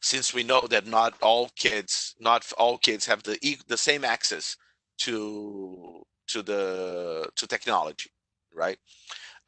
[SPEAKER 4] since we know that not all kids have the same access to technology, right?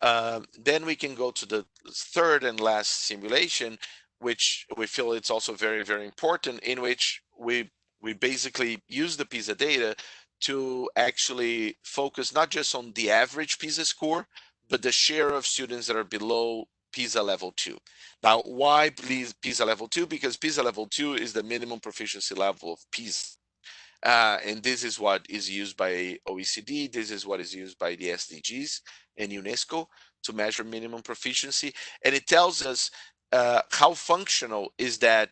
[SPEAKER 4] Then we can go to the third and last simulation, which we feel it's also very, very important, in which we basically use the PISA data to actually focus not just on the average PISA score, but the share of students that are below PISA level 2. Now, why PISA level 2? Because PISA level 2 is the minimum proficiency level of PISA. And this is what is used by OECD. This is what is used by the SDGs and UNESCO to measure minimum proficiency, and it tells us how functional is that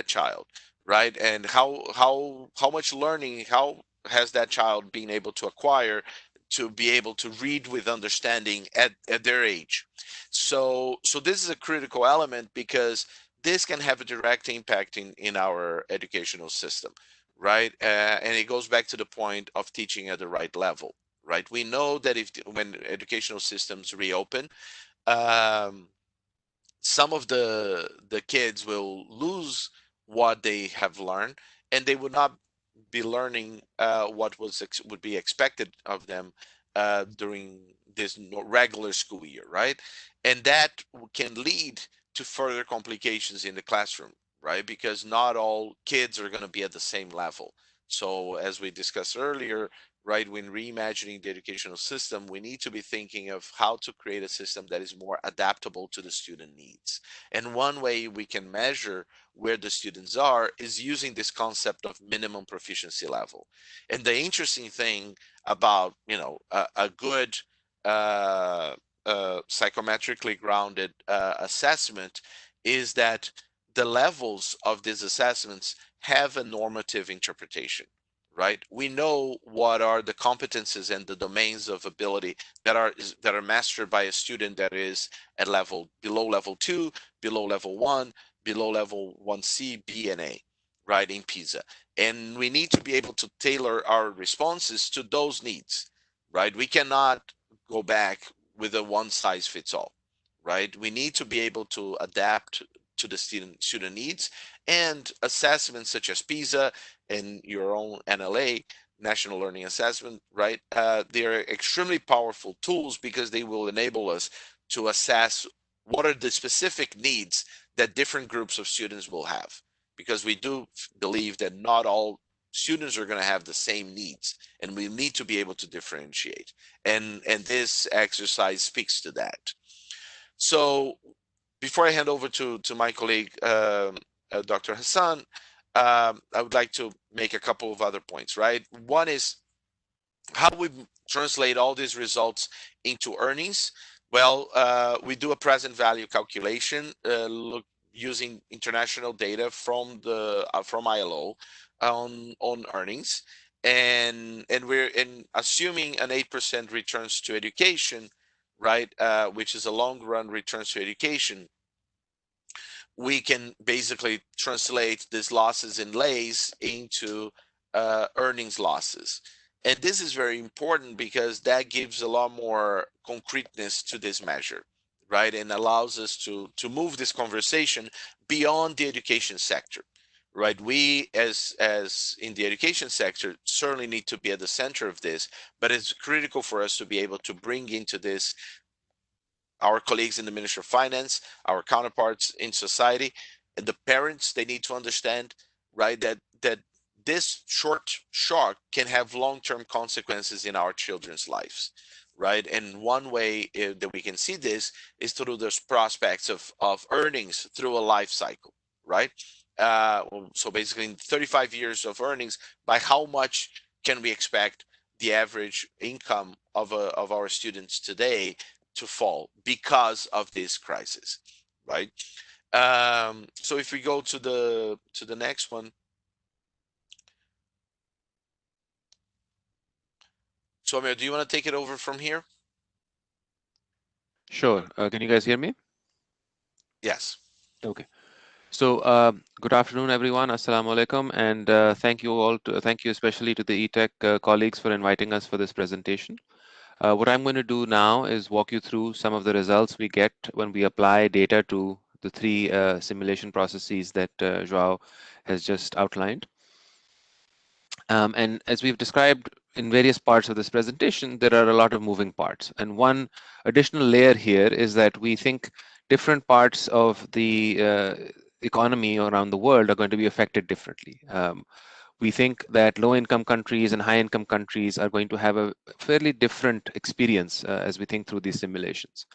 [SPEAKER 4] child, right? And how much learning, how has that child been able to acquire to be able to read with understanding at their age. So this is a critical element because this can have a direct impact in our educational system, right? And it goes back to the point of teaching at the right level, right? We know that when educational systems reopen, some of the kids will lose what they have learned, and they would not be learning what would be expected of them during this regular school year, right? And that can lead to further complications in the classroom, right? Because not all kids are going to be at the same level. So as we discussed earlier, right, when reimagining the educational system, we need to be thinking of how to create a system that is more adaptable to the student needs. And one way we can measure where the students are is using this concept of minimum proficiency level. And the interesting thing about, you know, a good psychometrically grounded assessment is that the levels of these assessments have a normative interpretation, right? We know what are the competences and the domains of ability that are mastered by a student that is at below level 2, below level 1, below level 1C, B, and A, right, in PISA. And we need to be able to tailor our responses to those needs, right? We cannot go back with a one size fits all, right? We need to be able to adapt to the student needs, and assessments such as PISA and your own NLA, National Learning Assessment, right? They are extremely powerful tools because they will enable us to assess what are the specific needs that different groups of students will have. Because we do believe that not all students are going to have the same needs, and we need to be able to differentiate. And this exercise speaks to that. So before I hand over to my colleague, Dr. Hassan, I would like to make a couple of other points, right? One is how we translate all these results into earnings. Well, we do a present value calculation, using international data from the from ILO on earnings, and we're assuming an 8% returns to education, right? Which is a long run returns to education. We can basically translate these losses in lays into earnings losses. And this is very important because that gives a lot more concreteness to this measure, right? And allows us to move this conversation beyond the education sector, right? We as in the education sector certainly need to be at the center of this, but it's critical for us to be able to bring into this our colleagues in the Ministry of Finance, our counterparts in society, and the parents. They need to understand, right, that this short shock can have long-term consequences in our children's lives, right? And one way that we can see this is through those prospects of earnings through a life cycle, right? So basically, in 35 years of earnings, by how much can we expect the average income of our students today to fall because of this crisis, right? So if we go to the next one, Somia, do you want to take it over from here?
[SPEAKER 5] Sure. Can you guys hear me?
[SPEAKER 4] Yes.
[SPEAKER 5] Okay. So good afternoon, everyone. Assalamu alaikum, and thank you especially to the eTech colleagues for inviting us for this presentation. What I'm going to do now is walk you through some of the results we get when we apply data to the three simulation processes that Joao has just outlined. And as we've described in various parts of this presentation, there are a lot of moving parts. And one additional layer here is that we think different parts of the economy around the world are going to be affected differently. We think that low-income countries and high-income countries are going to have a fairly different experience as we think through these simulations.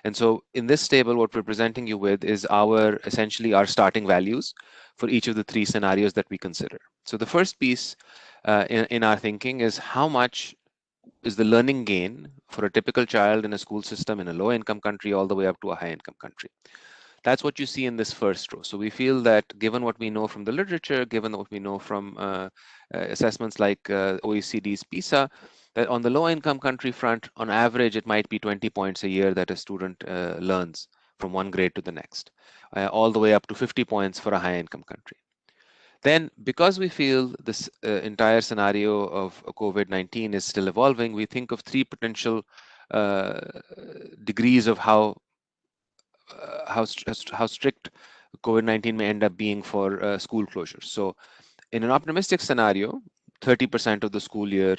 [SPEAKER 5] And so in this table, what we're presenting you with is essentially our starting values for each of the three scenarios that we consider. So the first piece in our thinking is how much is the learning gain for a typical child in a school system in a low-income country all the way up to a high-income country. That's what you see in this first row. So we feel that given what we know from the literature, given what we know from assessments like OECD's PISA, that on the low-income country front, on average, it might be 20 points a year that a student learns from one grade to the next, all the way up to 50 points for a high-income country. Then, because we feel this entire scenario of COVID-19 is still evolving, we think of three potential degrees of how strict COVID-19 may end up being for school closures. So in an optimistic scenario, 30% of the school year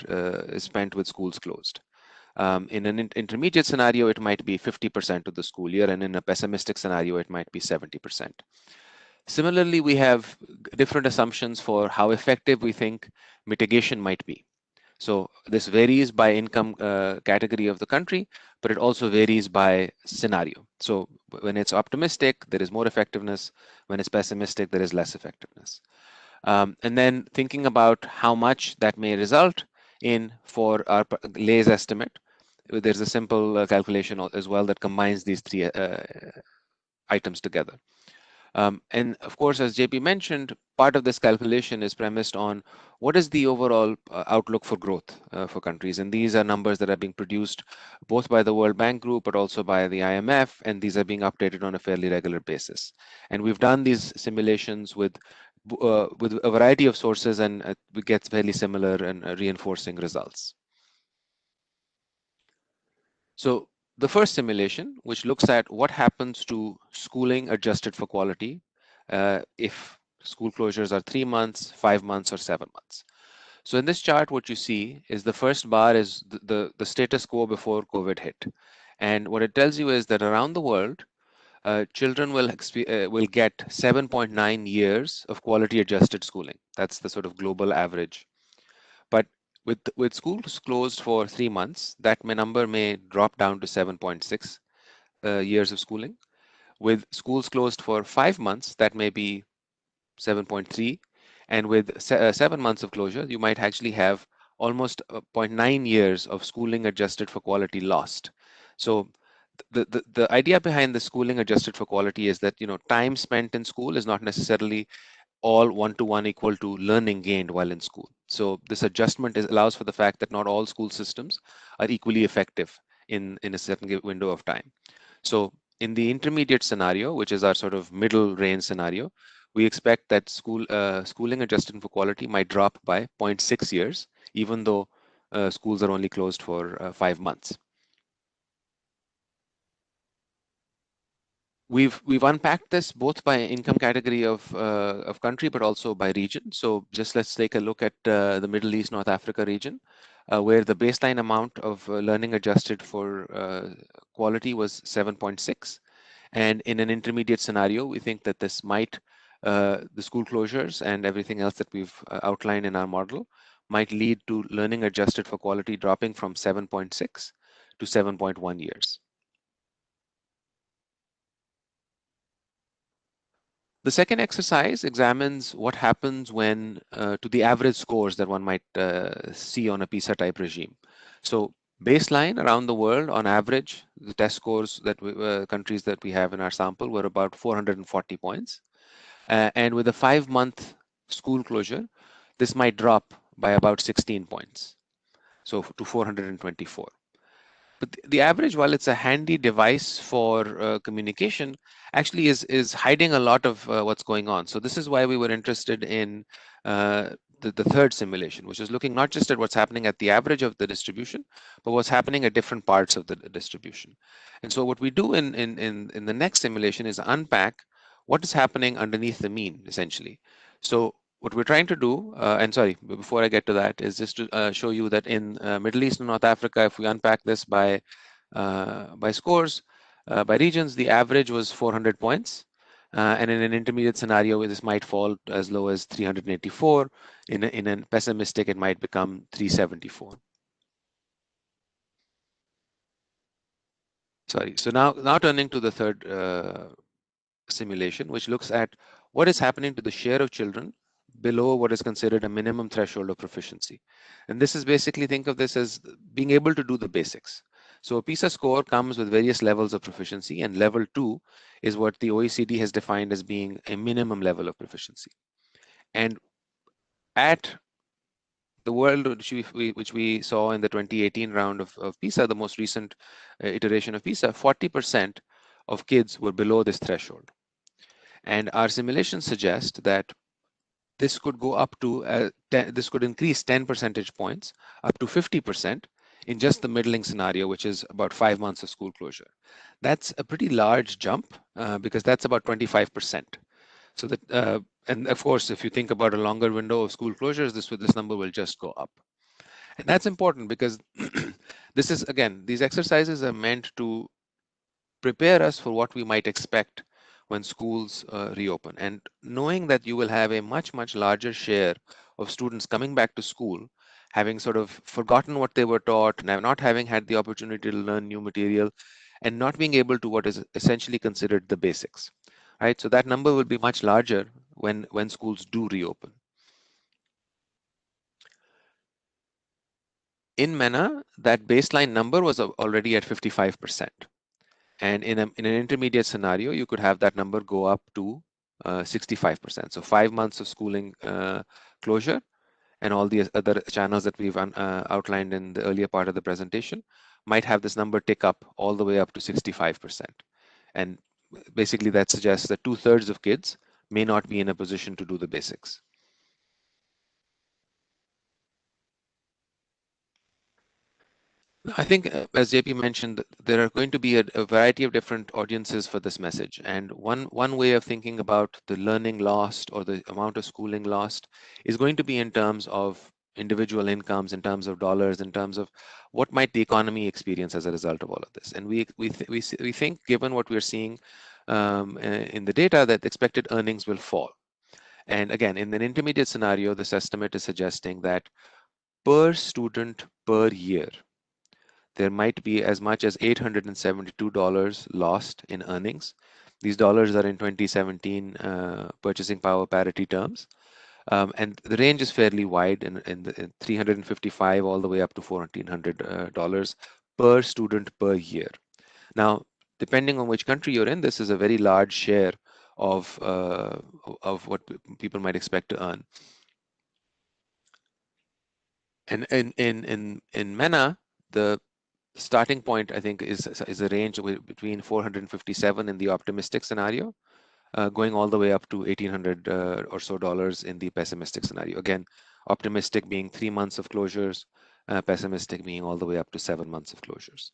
[SPEAKER 5] is spent with schools closed. In an intermediate scenario, it might be 50% of the school year, and in a pessimistic scenario, it might be 70%. Similarly, we have different assumptions for how effective we think mitigation might be. So this varies by income category of the country, but it also varies by scenario. So when it's optimistic, there is more effectiveness. When it's pessimistic, there is less effectiveness. And then thinking about how much that may result in for our Lay's estimate, there's a simple calculation as well that combines these three items together. And of course, as JP mentioned, part of this calculation is premised on what is the overall outlook for growth for countries. And these are numbers that are being produced both by the World Bank Group, but also by the IMF, and these are being updated on a fairly regular basis. And we've done these simulations with a variety of sources, and we get fairly similar and reinforcing results. So the first simulation, which looks at what happens to schooling adjusted for quality if school closures are 3 months, 5 months, or 7 months. So in this chart, what you see is the first bar is the status quo before COVID hit. And what it tells you is that around the world, children will get 7.9 years of quality adjusted schooling. That's the sort of global average. But with schools closed for 3 months, that number may drop down to 7.6 years of schooling. With schools closed for 5 months, that may be 7.3. And with 7 months of closure, you might actually have almost 0.9 years of schooling adjusted for quality lost. So the idea behind the schooling adjusted for quality is that, you know, time spent in school is not necessarily all one-to-one equal to learning gained while in school. So this adjustment allows for the fact that not all school systems are equally effective in a certain window of time. So in the intermediate scenario, which is our sort of middle range scenario, we expect that schooling adjusted for quality might drop by 0.6 years, even though schools are only closed for 5 months. We've unpacked this both by income category of country, but also by region. So just let's take a look at the Middle East, North Africa region, where the baseline amount of learning adjusted for quality was 7.6. And in an intermediate scenario, we think that this might, the school closures and everything else that we've outlined in our model might lead to learning adjusted for quality dropping from 7.6 to 7.1 years. The second exercise examines what happens when to the average scores that one might see on a PISA type regime. So baseline around the world, on average, the test scores that countries that we have in our sample were about 440 points. And with a 5-month school closure, this might drop by about 16 points, so to 424. But the average, while it's a handy device for communication, actually is hiding a lot of what's going on. So this is why we were interested in the third simulation, which is looking not just at what's happening at the average of the distribution, but what's happening at different parts of the distribution. And so what we do in the next simulation is unpack what is happening underneath the mean, essentially. So what we're trying to do, and sorry, before I get to that, is just to show you that in Middle East and North Africa, if we unpack this by scores, by regions, the average was 400 points. And in an intermediate scenario, this might fall as low as 384. In a pessimistic, it might become 374. Sorry, so now turning to the third simulation, which looks at what is happening to the share of children below what is considered a minimum threshold of proficiency. And this is basically, think of this as being able to do the basics. So a PISA score comes with various levels of proficiency, and level 2 is what the OECD has defined as being a minimum level of proficiency. And at the world which we saw in the 2018 round of PISA, the most recent iteration of PISA, 40% of kids were below this threshold. And our simulations suggest that this could go up to, this could increase 10 percentage points up to 50% in just the middling scenario, which is about 5 months of school closure. That's a pretty large jump because that's about 25%. So that, and of course, if you think about a longer window of school closures, this number will just go up. And that's important because this is, again, these exercises are meant to prepare us for what we might expect when schools reopen. And knowing that you will have a much larger share of students coming back to school, having sort of forgotten what they were taught, not having had the opportunity to learn new material, and not being able to what is essentially considered the basics, right? So that number will be much larger when schools do reopen. In MENA, that baseline number was already at 55%. And in an intermediate scenario, you could have that number go up to 65%. So 5 months of schooling closure, and all the other channels that we've outlined in the earlier part of the presentation might have this number tick up all the way up to 65%. And basically that suggests that 2/3 of kids may not be in a position to do the basics. I think, as JP mentioned, there are going to be a variety of different audiences for this message. And one way of thinking about the learning lost or the amount of schooling lost is going to be in terms of individual incomes, in terms of dollars, in terms of what might the economy experience as a result of all of this. And we think, given what we're seeing in the data, that expected earnings will fall. And again, in an intermediate scenario, this estimate is suggesting that per student per year, there might be as much as $872 lost in earnings. These dollars are in 2017 purchasing power parity terms. And the range is fairly wide in 355 all the way up to $1,400 per student per year. Now, depending on which country you're in, this is a very large share of what people might expect to earn. And in MENA, the starting point, I think, is a range between 457 in the optimistic scenario, going all the way up to $1,800 or so in the pessimistic scenario. Again, optimistic being 3 months of closures, pessimistic being all the way up to 7 months of closures.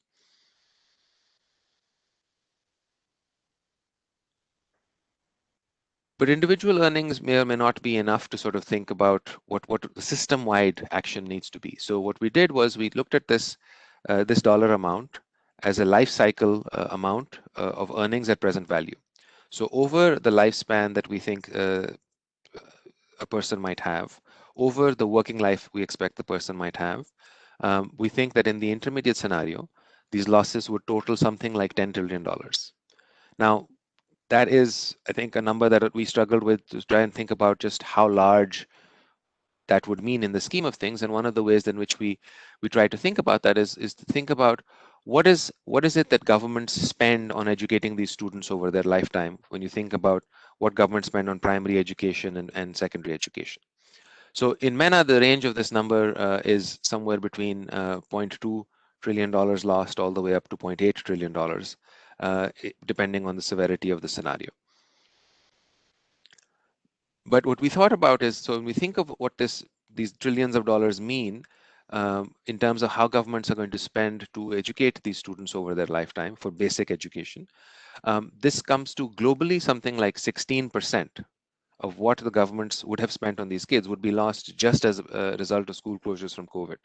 [SPEAKER 5] But individual earnings may or may not be enough to sort of think about what the system-wide action needs to be. So what we did was we looked at this dollar amount as a life cycle amount of earnings at present value. So over the lifespan that we think a person might have, over the working life we expect the person might have, we think that in the intermediate scenario, these losses would total something like $10 trillion. Now, that is, I think, a number that we struggled with to try and think about just how large that would mean in the scheme of things. And one of the ways in which we try to think about that is to think about what is it that governments spend on educating these students over their lifetime when you think about what governments spend on primary education and secondary education. So in MENA, the range of this number is somewhere between $0.2 trillion lost all the way up to $0.8 trillion, depending on the severity of the scenario. But what we thought about is, so when we think of what these trillions of dollars mean in terms of how governments are going to spend to educate these students over their lifetime for basic education, this comes to globally something like 16% of what the governments would have spent on these kids would be lost just as a result of school closures from COVID.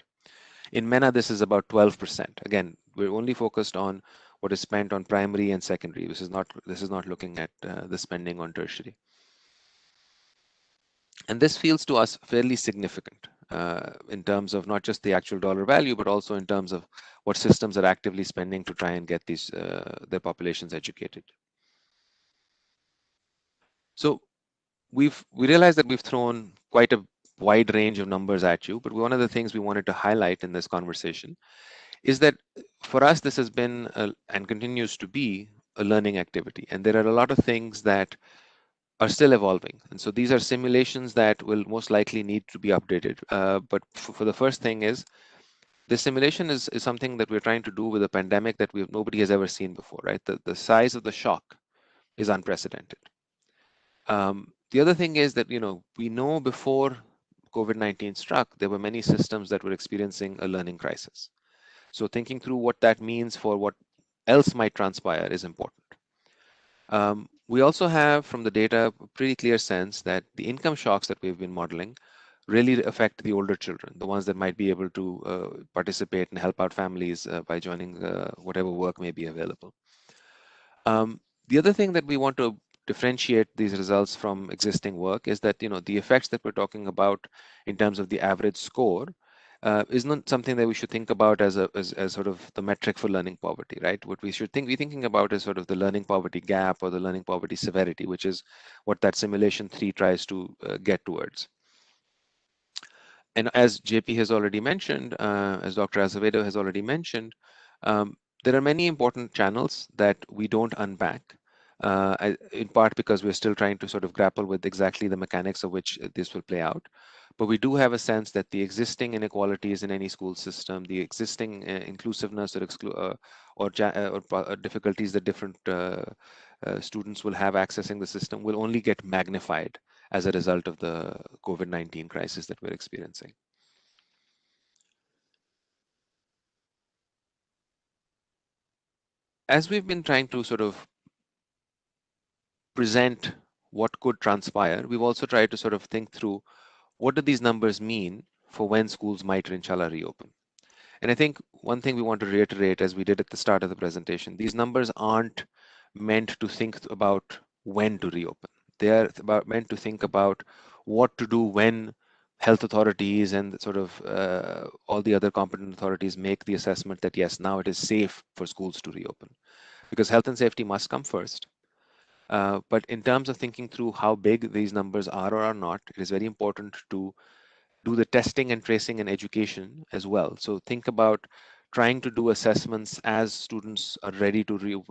[SPEAKER 5] In MENA, this is about 12%. Again, we're only focused on what is spent on primary and secondary. This is not looking at the spending on tertiary. And this feels to us fairly significant in terms of not just the actual dollar value, but also in terms of what systems are actively spending to try and get their populations educated. So we realize that we've thrown quite a wide range of numbers at you, but one of the things we wanted to highlight in this conversation is that for us, this has been and continues to be a learning activity. And there are a lot of things that are still evolving. And so these are simulations that will most likely need to be updated. But for the first thing is, this simulation is something that we're trying to do with a pandemic that nobody has ever seen before, right? The size of the shock is unprecedented. The other thing is that, we know before COVID-19 struck, there were many systems that were experiencing a learning crisis. So thinking through what that means for what else might transpire is important. We also have from the data a pretty clear sense that the income shocks that we've been modeling really affect the older children, the ones that might be able to participate and help out families by joining whatever work may be available. The other thing that we want to differentiate these results from existing work is that the effects that we're talking about in terms of the average score is not something that we should think about as sort of the metric for learning poverty, right? What we should be thinking about is sort of the learning poverty gap or the learning poverty severity, which is what that simulation 3 tries to get towards. And as JP has already mentioned, as Dr. Azevedo has already mentioned, there are many important channels that we don't unpack in part because we're still trying to sort of grapple with exactly the mechanics of which this will play out. But we do have a sense that the existing inequalities in any school system, the existing inclusiveness or difficulties that different students will have accessing the system will only get magnified as a result of the COVID-19 crisis that we're experiencing. As we've been trying to sort of present what could transpire, we've also tried to sort of think through what do these numbers mean for when schools might, inshallah, reopen. And I think one thing we want to reiterate, as we did at the start of the presentation, these numbers aren't meant to think about when to reopen. They are meant to think about what to do when health authorities and sort of all the other competent authorities make the assessment that yes, now it is safe for schools to reopen. Because health and safety must come first. But in terms of thinking through how big these numbers are or are not, it is very important to do the testing and tracing and education as well. So think about trying to do assessments as students are ready to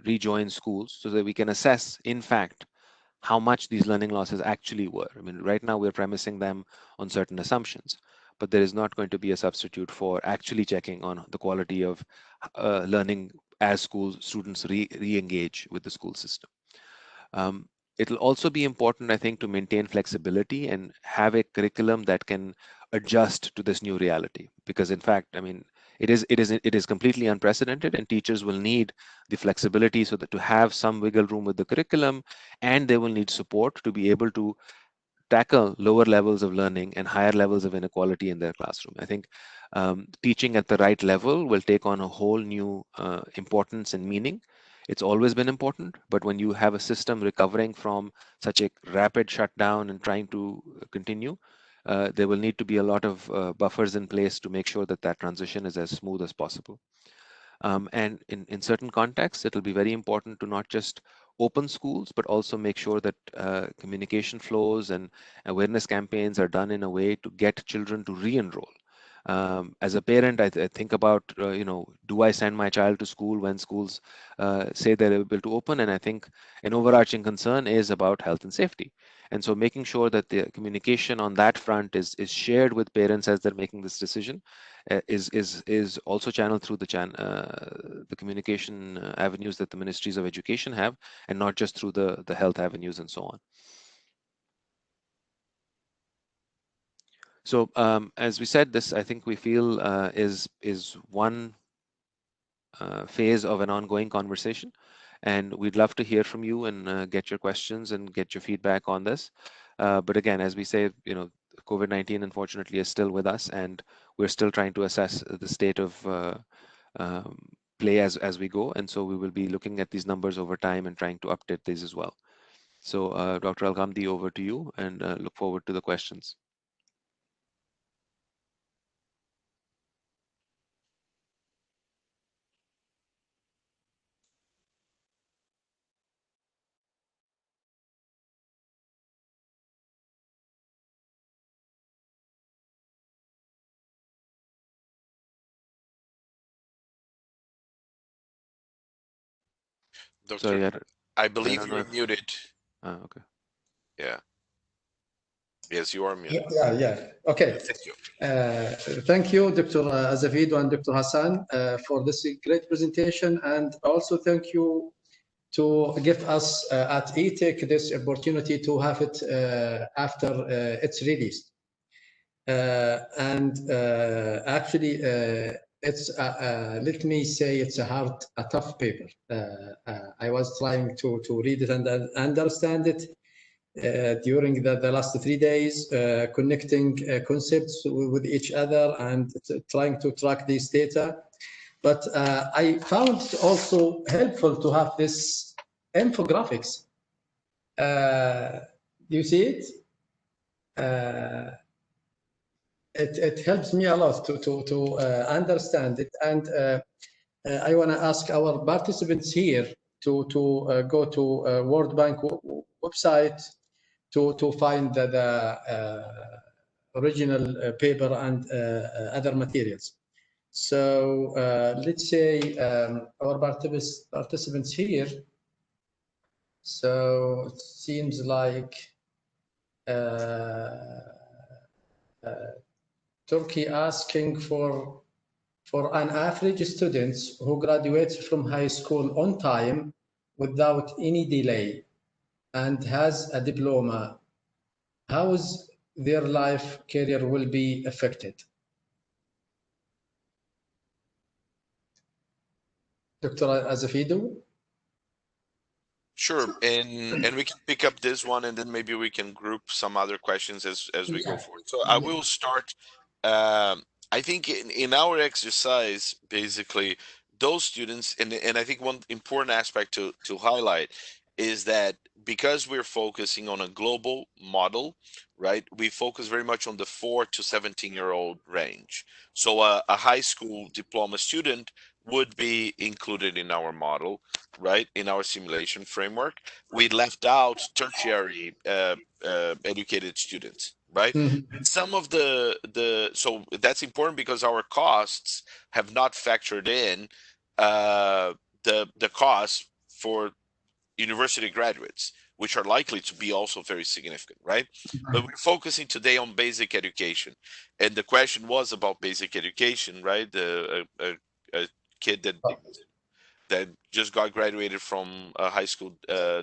[SPEAKER 5] rejoin schools so that we can assess, in fact, how much these learning losses actually were. I mean, right now we're premising them on certain assumptions, but there is not going to be a substitute for actually checking on the quality of learning as students re-engage with the school system. It'll also be important, I think, to maintain flexibility and have a curriculum that can adjust to this new reality. Because in fact, I mean, it is completely unprecedented, and teachers will need the flexibility so that to have some wiggle room with the curriculum, and they will need support to be able to tackle lower levels of learning and higher levels of inequality in their classroom. I think teaching at the right level will take on a whole new importance and meaning. It's always been important, but when you have a system recovering from such a rapid shutdown and trying to continue, there will need to be a lot of buffers in place to make sure that that transition is as smooth as possible. And in certain contexts, it'll be very important to not just open schools, but also make sure that communication flows and awareness campaigns are done in a way to get children to re-enroll. As a parent, I think about, do I send my child to school when schools say they're able to open? And I think an overarching concern is about health and safety. And so making sure that the communication on that front is shared with parents as they're making this decision is also channeled through the communication avenues that the ministries of education have, and not just through the health avenues and so on. So as we said, this I think we feel is one phase of an ongoing conversation, and we'd love to hear from you and get your questions and get your feedback on this. But again, as we say, COVID-19 unfortunately is still with us, and we're still trying to assess the state of play as we go, and so we will be looking at these numbers over time and trying to update these as well. So Dr. Al-Ghamdi, over to you, and look forward to the questions.
[SPEAKER 4] Doctor,
[SPEAKER 5] Sorry,
[SPEAKER 4] I believe
[SPEAKER 5] don't know
[SPEAKER 4] you're
[SPEAKER 5] if-
[SPEAKER 4] muted.
[SPEAKER 5] okay.
[SPEAKER 4] Yeah. Yes, you are muted.
[SPEAKER 1] Yeah. Okay.
[SPEAKER 4] Thank you.
[SPEAKER 1] Thank you, Dr. Azevedo and Dr. Hassan, for this great presentation, and also thank you to give us at ETEC this opportunity to have it after it's released. Actually, it's let me say it's a tough paper. I was trying to read it and understand it during the last 3 days, connecting concepts with each other and trying to track these data. But I found it also helpful to have this infographics. Do you see it? It helps me a lot to understand it. And I want to ask our participants here to go to World Bank website to find the original paper and other materials. So let's say our participants here So it seems like Turkey asking for an average students who graduates from high school on time without any delay and has a diploma, how is their life career will be affected? Dr. Azevedo?
[SPEAKER 4] Sure, and we can pick up this one, and then maybe we can group some other questions as we go forward. So I will start. I think in our exercise, basically, those students, and I think one important aspect to highlight is that because we're focusing on a global model, right? We focus very much on the 4 to 17-year-old range. So a high school diploma student would be included in our model, right? In our simulation framework, we left out tertiary educated students, right?
[SPEAKER 1] Mhm.
[SPEAKER 4] Some of so that's important because our costs have not factored in the costs for university graduates, which are likely to be also very significant, right? But we're focusing today on basic education, and the question was about basic education, right? A kid that just got graduated from a high school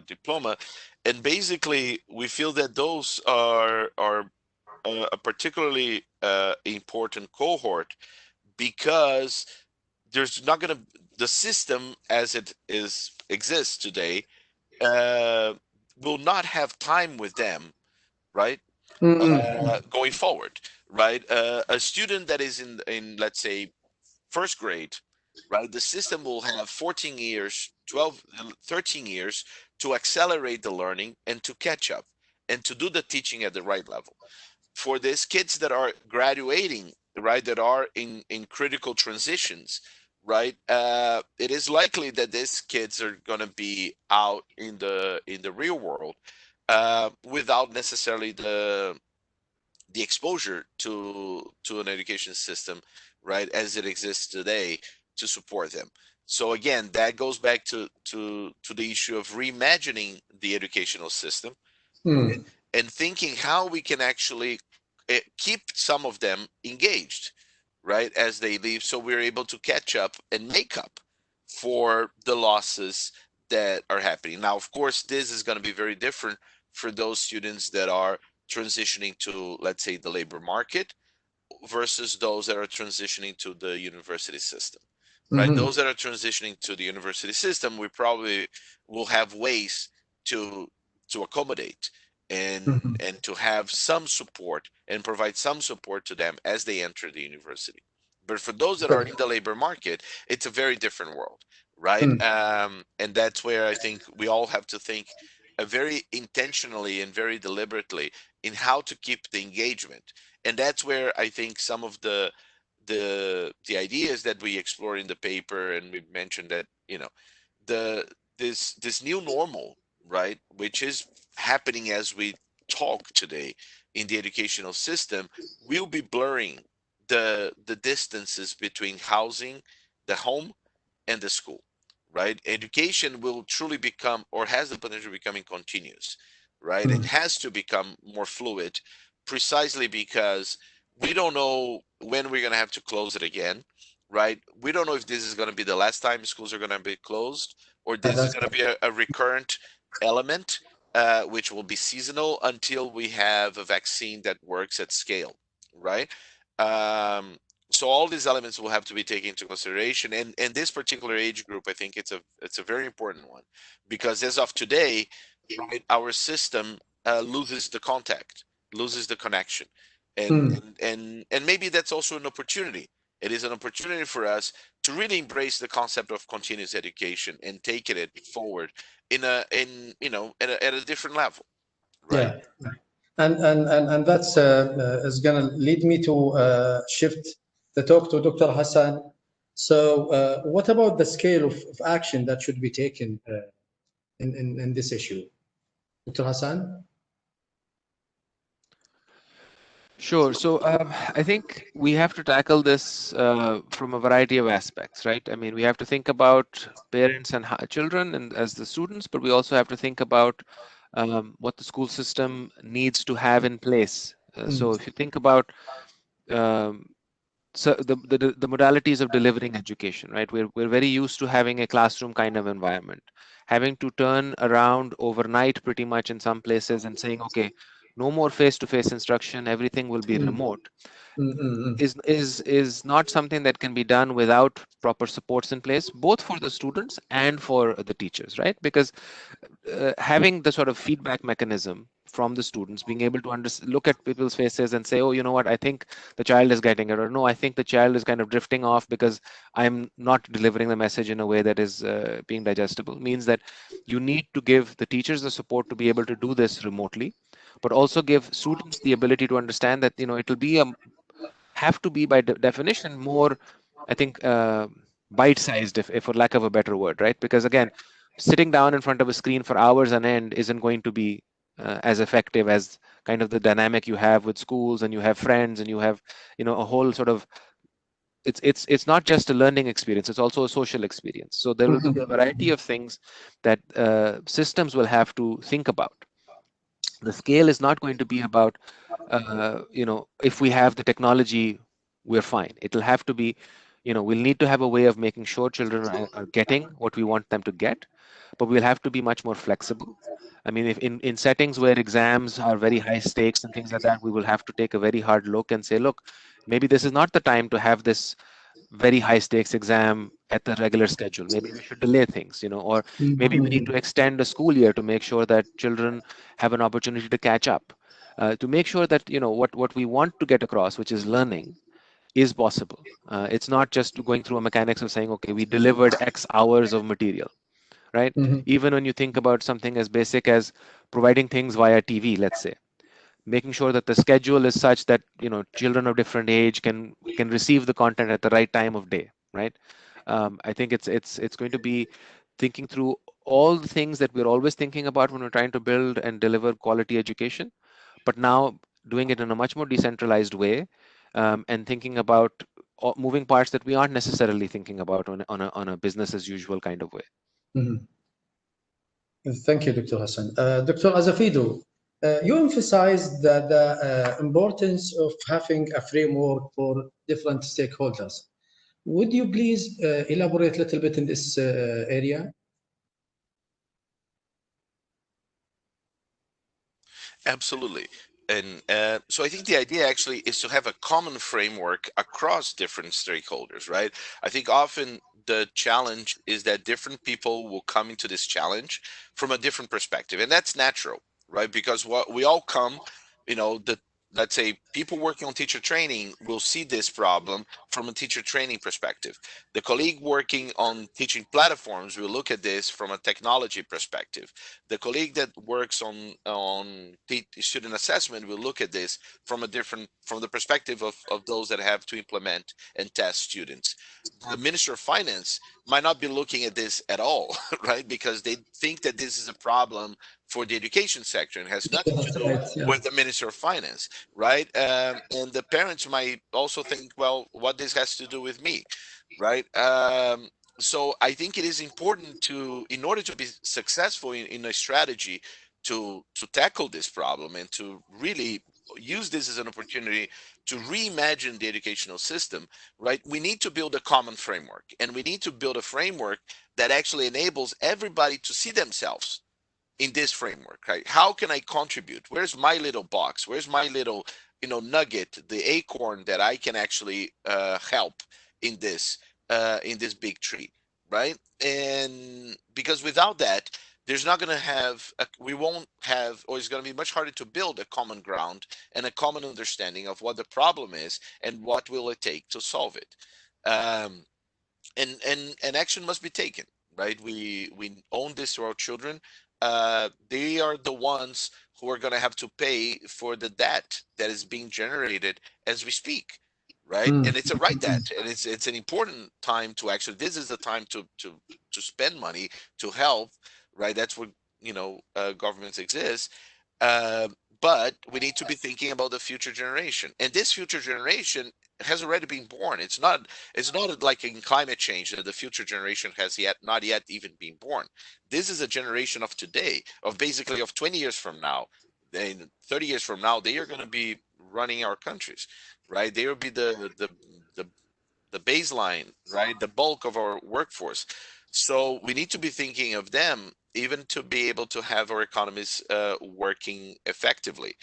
[SPEAKER 4] diploma, and basically we feel that those are a particularly important cohort because there's not going to the system as it is exists today will not have time with them, right? Going forward, right? A student that is in let's say first grade, right? The system will have 14 years, 12, 13 years to accelerate the learning and to catch up and to do the teaching at the right level. For these kids that are graduating, right, that are in critical transitions, right, it is likely that these kids are going to be out in the real world without necessarily the exposure to an education system, right, as it exists today to support them. So again, that goes back to the issue of reimagining the educational system, right, and thinking how we can actually keep some of them engaged, right, as they leave, so we're able to catch up and make up for the losses that are happening. Now, of course, this is going to be very different for those students that are transitioning to, let's say, the labor market versus those that are transitioning to the university system, right?
[SPEAKER 1] Mhm.
[SPEAKER 4] Those that are transitioning to the university system, we probably will have ways to accommodate and to have some support and provide some support to them as they enter the university. But for those that are in the labor market, it's a very different world, right? And that's where I think we all have to think very intentionally and very deliberately in how to keep the engagement. And that's where I think some of the ideas that we explore in the paper, and we mentioned that, you know, this new normal, right, which is happening as we talk today in the educational system, will be blurring the distances between housing, the home, and the school, right? Education will truly become, or has the potential of becoming, continuous, right? It has to become more fluid, precisely because we don't know when we're going to have to close it again, right? We don't know if this is going to be the last time schools are going to be closed, or this is going to be a recurrent element, which will be seasonal until we have a vaccine that works at scale, right? Um, so all these elements will have to be taken into consideration, and this particular age group, I think it's a very important one, because as of today, right, our system loses the contact, loses the connection, and maybe that's also an opportunity. It is an opportunity for us to really embrace the concept of continuous education and taking it forward at a different level, right?
[SPEAKER 1] Yeah, and that's is going to lead me to shift the talk to Dr. Hassan. So, what about the scale of action that should be taken in this issue, Dr. Hassan?
[SPEAKER 5] Sure. So I think we have to tackle this from a variety of aspects, right? I mean, we have to think about parents and children and as the students, but we also have to think about what the school system needs to have in place. So if you think about um, the modalities of delivering education, right? We're very used to having a classroom kind of environment, having to turn around overnight pretty much in some places and saying, okay, no more face-to-face instruction, everything will be remote is not something that can be done without proper supports in place, both for the students and for the teachers, right? Because having the sort of feedback mechanism from the students, being able to look at people's faces and say, oh, you know what, I think the child is getting it, or no, I think the child is kind of drifting off because I'm not delivering the message in a way that is being digestible, means that you need to give the teachers the support to be able to do this remotely, but also give students the ability to understand that, you know, it'll be a have to be by definition more, I think, bite-sized, if for lack of a better word, right? Because again, sitting down in front of a screen for hours on end isn't going to be as effective as kind of the dynamic you have with schools, and you have friends, and you have, you know, a whole sort of, it's not just a learning experience, it's also a social experience. So there will be a variety of things that systems will have to think about. The scale is not going to be about you know, if we have the technology, we're fine. It'll have to be, you know, we'll need to have a way of making sure children are getting what we want them to get, but we'll have to be much more flexible. I mean, if in settings where exams are very high stakes and things like that, we will have to take a very hard look and say, look, maybe this is not the time to have this very high stakes exam at the regular schedule. Maybe we should delay things, you know, or maybe we need to extend the school year to make sure that children have an opportunity to catch up, to make sure that, you know, what we want to get across, which is learning, is possible. It's not just going through a mechanics of saying, okay, we delivered X hours of material, right? Even when you think about something as basic as providing things via TV, let's say, making sure that the schedule is such that, you know, children of different age can receive the content at the right time of day, right? I think it's going to be thinking through all the things that we're always thinking about when we're trying to build and deliver quality education, but now doing it in a much more decentralized way, and thinking about moving parts that we aren't necessarily thinking about on a business as usual kind of way.
[SPEAKER 1] Thank you, Dr. Hassan. Dr. Azafido, you emphasized the importance of having a framework for different stakeholders. Would you please elaborate a little bit in this area?
[SPEAKER 4] Absolutely. And so I think the idea actually is to have a common framework across different stakeholders, right? I think often the challenge is that different people will come into this challenge from a different perspective, and that's natural, right? Because what we all come, you know, the let's say people working on teacher training will see this problem from a teacher training perspective. The colleague working on teaching platforms will look at this from a technology perspective. The colleague that works on student assessment will look at this from the perspective of those that have to implement and test students. The Minister of Finance might not be looking at this at all, right? Because they think that this is a problem for the education sector and has nothing to do with the Minister of Finance, right? And the parents might also think, well, what this has to do with me, right? So I think it is important to, in order to be successful in a strategy to tackle this problem and to really use this as an opportunity to reimagine the educational system, right? We need to build a common framework, and we need to build a framework that actually enables everybody to see themselves in this framework, right? How can I contribute? Where's my little box? Where's my little, you know, nugget, the acorn that I can actually help in this big tree, right? And because without that, there's not going to have we won't have, or it's going to be much harder to build a common ground and a common understanding of what the problem is and what will it take to solve it. um, and action must be taken, right? We own this to our children. They are the ones who are going to have to pay for the debt that is being generated as we speak, right? And it's a right debt, and it's an important time to actually, this is the time to spend money to help, right? That's what, you know, governments exist. but we need to be thinking about the future generation, and this future generation has already been born. It's not like in climate change that the future generation has not yet even been born. This is a generation of today, of basically of 20 years from now, then 30 years from now, they are going to be running our countries, right? They will be the the baseline, right? The bulk of our workforce. So we need to be thinking of them even to be able to have our economies working effectively.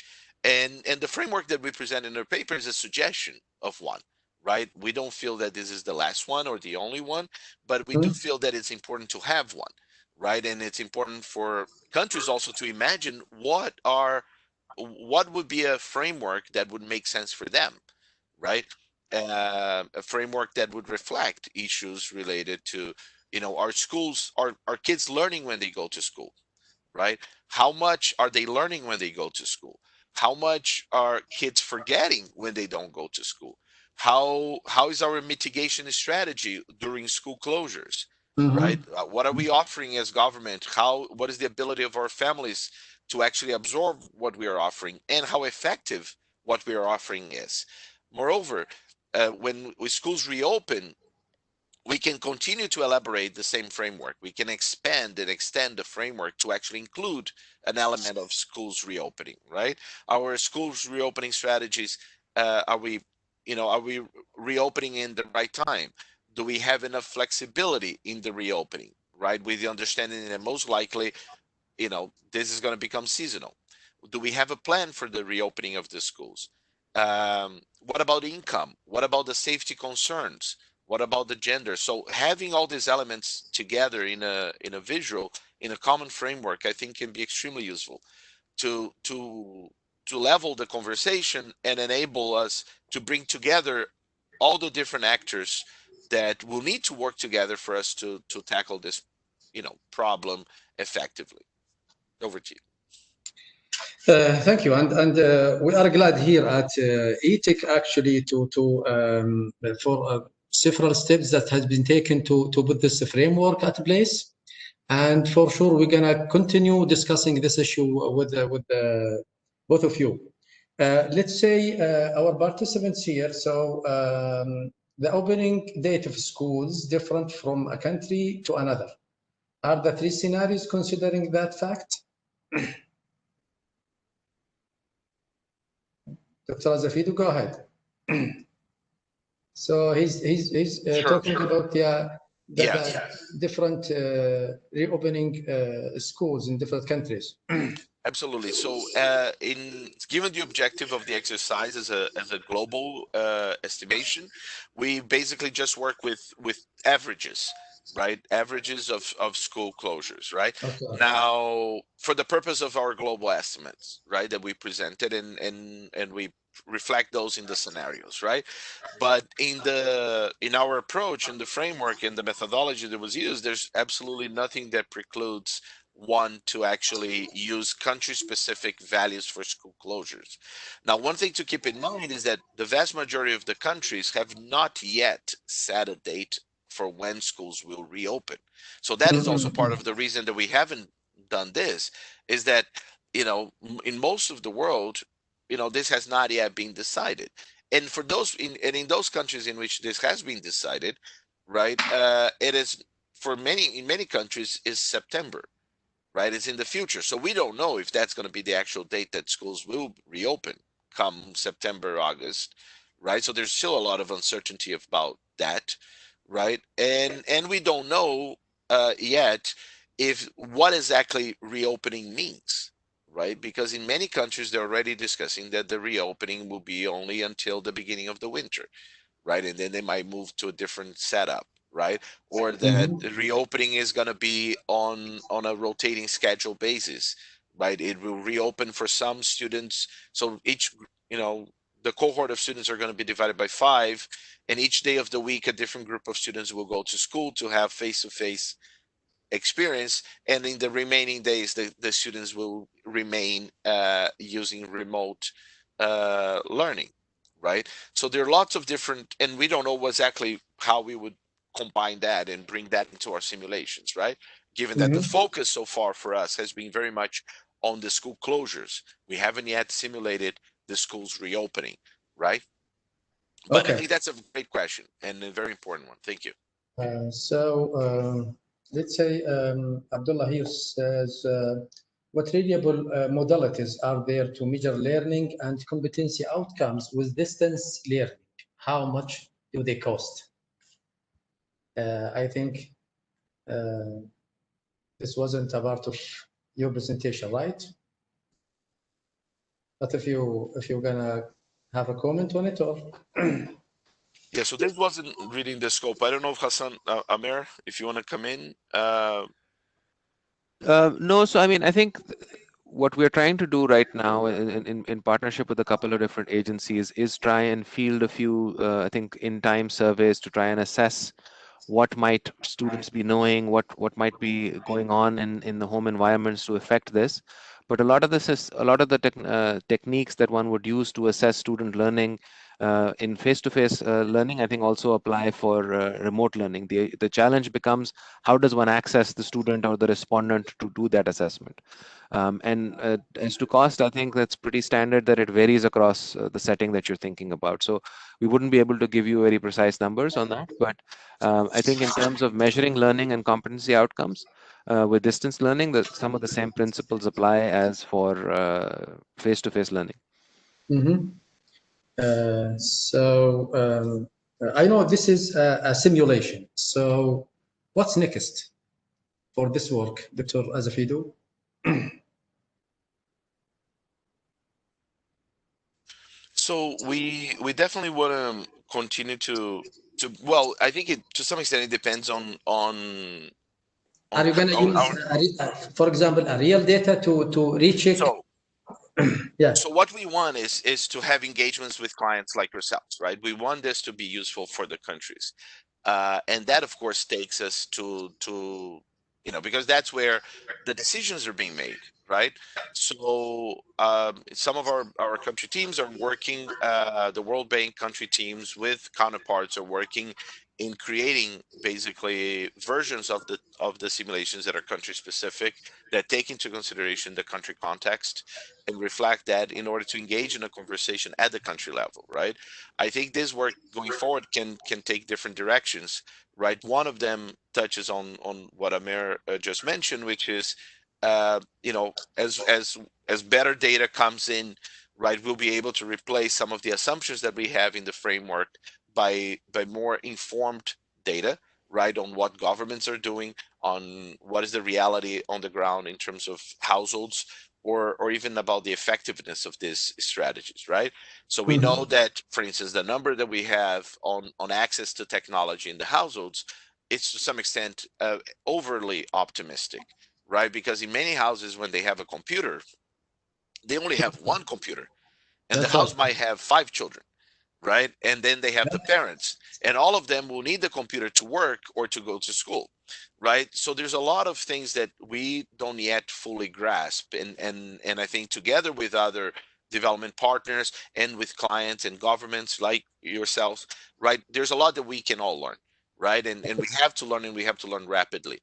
[SPEAKER 4] And the framework that we present in our paper is a suggestion of one, right? We don't feel that this is the last one or the only one, but we do feel that it's important to have one, right? And it's important for countries also to imagine what would be a framework that would make sense for them, right? A framework that would reflect issues related to, our schools, our kids learning when they go to school, right? How much are they learning when they go to school? How much are kids forgetting when they don't go to school? How is our mitigation strategy during school closures, right? What are we offering as government? What is the ability of our families to actually absorb what we are offering, and how effective what we are offering is? Moreover, when schools reopen, we can continue to elaborate the same framework. We can expand and extend the framework to actually include an element of schools reopening, right? Our schools reopening strategies, are we reopening in the right time? Do we have enough flexibility in the reopening, right? With the understanding that most likely, this is going to become seasonal. Do we have a plan for the reopening of the schools? What about income? What about the safety concerns? What about the gender? So having all these elements together in a visual, in a common framework, I think can be extremely useful to level the conversation and enable us to bring together all the different actors that will need to work together for us to tackle this, problem effectively. Over to you.
[SPEAKER 1] Thank you, and we are glad here at ETIC actually for several steps that has been taken to put this framework at place, and for sure we're gonna continue discussing this issue with both of you. Let's say our participants here. So the opening date of schools different from a country to another. Are the three scenarios considering that fact? Dr. Azafidu, go ahead. So he's
[SPEAKER 4] Sure.
[SPEAKER 1] talking about the
[SPEAKER 4] Yes.
[SPEAKER 1] different reopening schools in different countries.
[SPEAKER 4] Absolutely. So, given the objective of the exercise as a global estimation, we basically just work with averages, right? Averages of school closures, right?
[SPEAKER 1] Okay.
[SPEAKER 4] Now, for the purpose of our global estimates, right, that we presented, and we reflect those in the scenarios, right? But in our approach, in the framework, in the methodology that was used, there's absolutely nothing that precludes one to actually use country-specific values for school closures. Now, one thing to keep in mind is that the vast majority of the countries have not yet set a date for when schools will reopen. So that is also part of the reason that we haven't done this, is that, in most of the world, this has not yet been decided. And for those in those countries in which this has been decided, right, it is in many countries is September, right? It's in the future. So we don't know if that's going to be the actual date that schools will reopen come September, August, right? So there's still a lot of uncertainty about that, right? And we don't know yet if what exactly reopening means, right? Because in many countries, they're already discussing that the reopening will be only until the beginning of the winter, right? And then they might move to a different setup, right? Or that the reopening is going to be on a rotating schedule basis, right? It will reopen for some students. So the cohort of students are going to be divided by 5, and each day of the week, a different group of students will go to school to have face-to-face experience, and in the remaining days the students will remain using remote learning, right? So there are lots of different, and we don't know exactly how we would combine that and bring that into our simulations, right? Given that the focus so far for us has been very much on the school closures. We haven't yet simulated the schools reopening, right? But I think that's a great question and a very important one. Thank you.
[SPEAKER 1] Let's say Abdullah here says, what reliable modalities are there to measure learning and competency outcomes with distance learning? How much do they cost? I think this wasn't a part of your presentation, right? But if you're gonna have a comment on it, or
[SPEAKER 4] yeah, so this wasn't reading the scope. I don't know if Hassan, Amer, if you want to come in.
[SPEAKER 5] No, so I mean, I think what we're trying to do right now in partnership with a couple of different agencies is try and field a few, I think, in-time surveys to try and assess what might students be knowing, what might be going on in the home environments to affect this. But a lot of the techniques that one would use to assess student learning in face-to-face learning, I think also apply for remote learning. The challenge becomes, how does one access the student or the respondent to do that assessment? As to cost, I think that's pretty standard that it varies across the setting that you're thinking about. So we wouldn't be able to give you very precise numbers on that, but I think in terms of measuring learning and competency outcomes with distance learning, that some of the same principles apply as for face-to-face learning.
[SPEAKER 1] Mm-hmm. I know this is a simulation. So what's next for this work, Dr. Azevedo?
[SPEAKER 4] So we definitely want to continue to well, I think it to some extent it depends on
[SPEAKER 1] Are you going to use, for example, a real data to recheck?
[SPEAKER 4] So
[SPEAKER 1] yeah.
[SPEAKER 4] So what we want is to have engagements with clients like yourselves, right? We want this to be useful for the countries, and that of course takes us to because that's where the decisions are being made, right? So some of our country teams are working, the World Bank country teams with counterparts are working in creating basically versions of the simulations that are country specific, that take into consideration the country context and reflect that in order to engage in a conversation at the country level, right? I think this work going forward can take different directions, right? One of them touches on what Amer just mentioned, which is as better data comes in, right, we'll be able to replace some of the assumptions that we have in the framework by more informed data, right, on what governments are doing, on what is the reality on the ground in terms of households, or even about the effectiveness of these strategies, right? So we know that, for instance, the number that we have on access to technology in the households, it's to some extent overly optimistic, right? Because in many houses, when they have a computer, they only have one computer, and the house might have 5 children, right? And then they have the parents, and all of them will need the computer to work or to go to school, right? So there's a lot of things that we don't yet fully grasp, and I think together with other development partners and with clients and governments like yourselves, right, there's a lot that we can all learn, right? And we have to learn, and we have to learn rapidly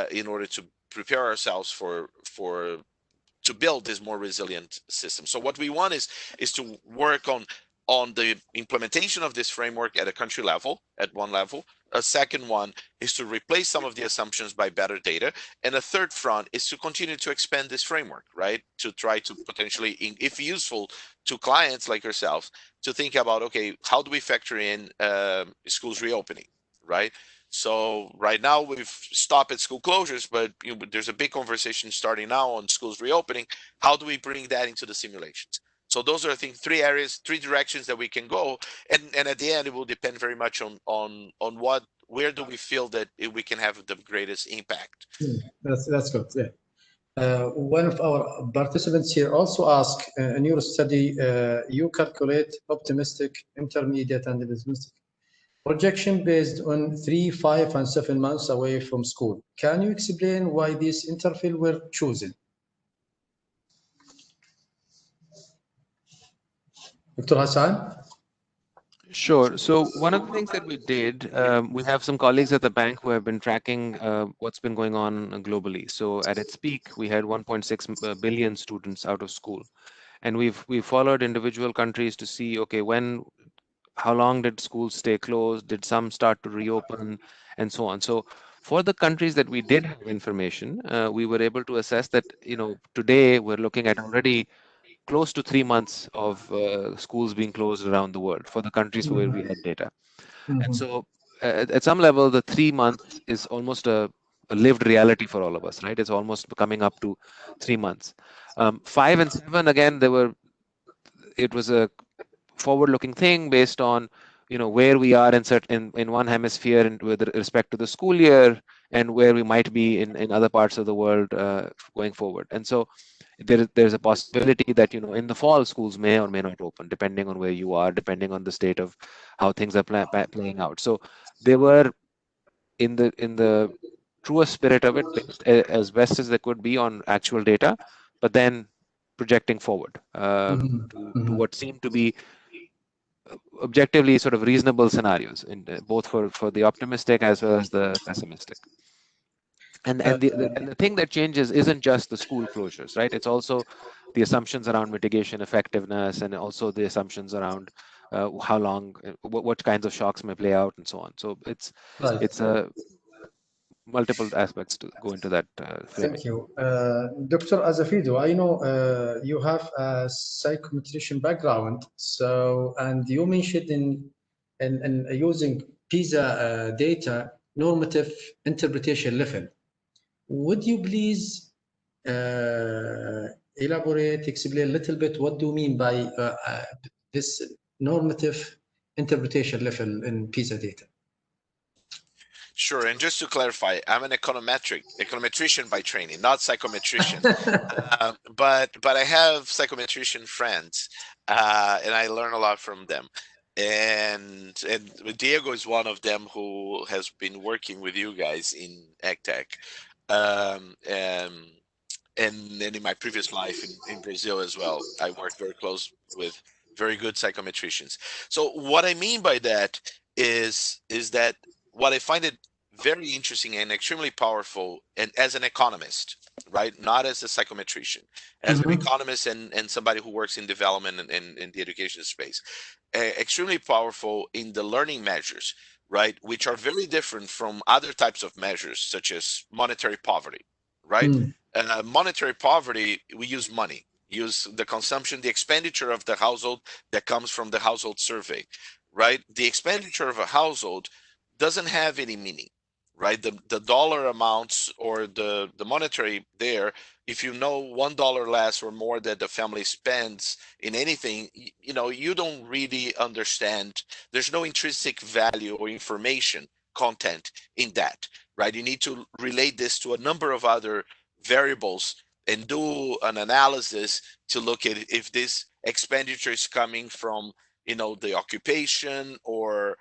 [SPEAKER 4] in order to prepare ourselves to build this more resilient system. So what we want is to work on the implementation of this framework at a country level, at one level. A second one is to replace some of the assumptions by better data. And a third front is to continue to expand this framework, right? To try to potentially, if useful to clients like yourselves, to think about, okay, how do we factor in schools reopening, right? So right now we've stopped at school closures, but there's a big conversation starting now on schools reopening. How do we bring that into the simulations? So those are, I think, 3 areas, 3 directions that we can go, and at the end, it will depend very much on where do we feel that we can have the greatest impact.
[SPEAKER 1] That's good. Yeah. One of our participants here also asked, in your study, you calculate optimistic, intermediate, and pessimistic projection based on 3, 5, and 7 months away from school. Can you explain why these intervals were chosen? Dr. Hassan?
[SPEAKER 5] Sure. So one of the things that we did, we have some colleagues at the bank who have been tracking what's been going on globally. So at its peak, we had 1.6 billion students out of school, and we've followed individual countries to see, okay, how long did schools stay closed? Did some start to reopen, and so on. So for the countries that we did have information, we were able to assess that, today we're looking at already close to 3 months of schools being closed around the world for the countries where we had data. And so at some level, the 3 months is almost a lived reality for all of us, right? It's almost coming up to 3 months. 5 and 7, again, it was a forward-looking thing based on where we are in one hemisphere and with respect to the school year, and where we might be in other parts of the world going forward. And so there's a possibility that in the fall schools may or may not open, depending on where you are, depending on the state of how things are playing out. So they were in the truest spirit of it, based as best as they could be on actual data, but then projecting forward to what seemed to be objectively sort of reasonable scenarios, in both for the optimistic as well as the pessimistic. And the thing that changes isn't just the school closures, right? It's also the assumptions around mitigation effectiveness, and also the assumptions around how long, what kinds of shocks may play out, and so on. So it's multiple aspects to go into that framing.
[SPEAKER 1] Thank you. Dr. Azafido, I know you have a psychometrician background, and you mentioned in using PISA data normative interpretation level. Would you please elaborate, explain a little bit what do you mean by this normative interpretation level in PISA data?
[SPEAKER 4] Sure, and just to clarify, I'm an econometrician by training, not psychometrician. But I have psychometrician friends, and I learn a lot from them. And Diego is one of them who has been working with you guys in AgTech, and in my previous life in Brazil as well. I worked very close with very good psychometricians. So what I mean by that is that what I find it very interesting and extremely powerful, and as an economist, right, not as a psychometrician, as an economist and somebody who works in development and in the education space, extremely powerful in the learning measures, right, which are very different from other types of measures, such as monetary poverty, right? Monetary poverty, we use money, use the consumption, the expenditure of the household that comes from the household survey, right? The expenditure of a household doesn't have any meaning, right? The dollar amounts or the monetary there, if you know $1 less or more that the family spends in anything, you don't really understand. There's no intrinsic value or information content in that, right? You need to relate this to a number of other variables and do an analysis to look at if this expenditure is coming from the occupation or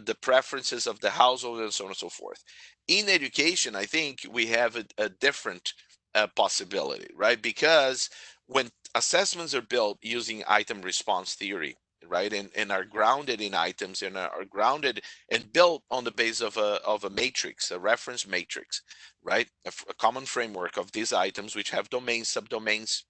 [SPEAKER 4] the preferences of the household, and so on and so forth. In education, I think we have a different possibility, right? Because when assessments are built using item response theory, right, and are grounded in items and are grounded and built on the base of a matrix, a reference matrix, right, a common framework of these items which have domains, subdomains,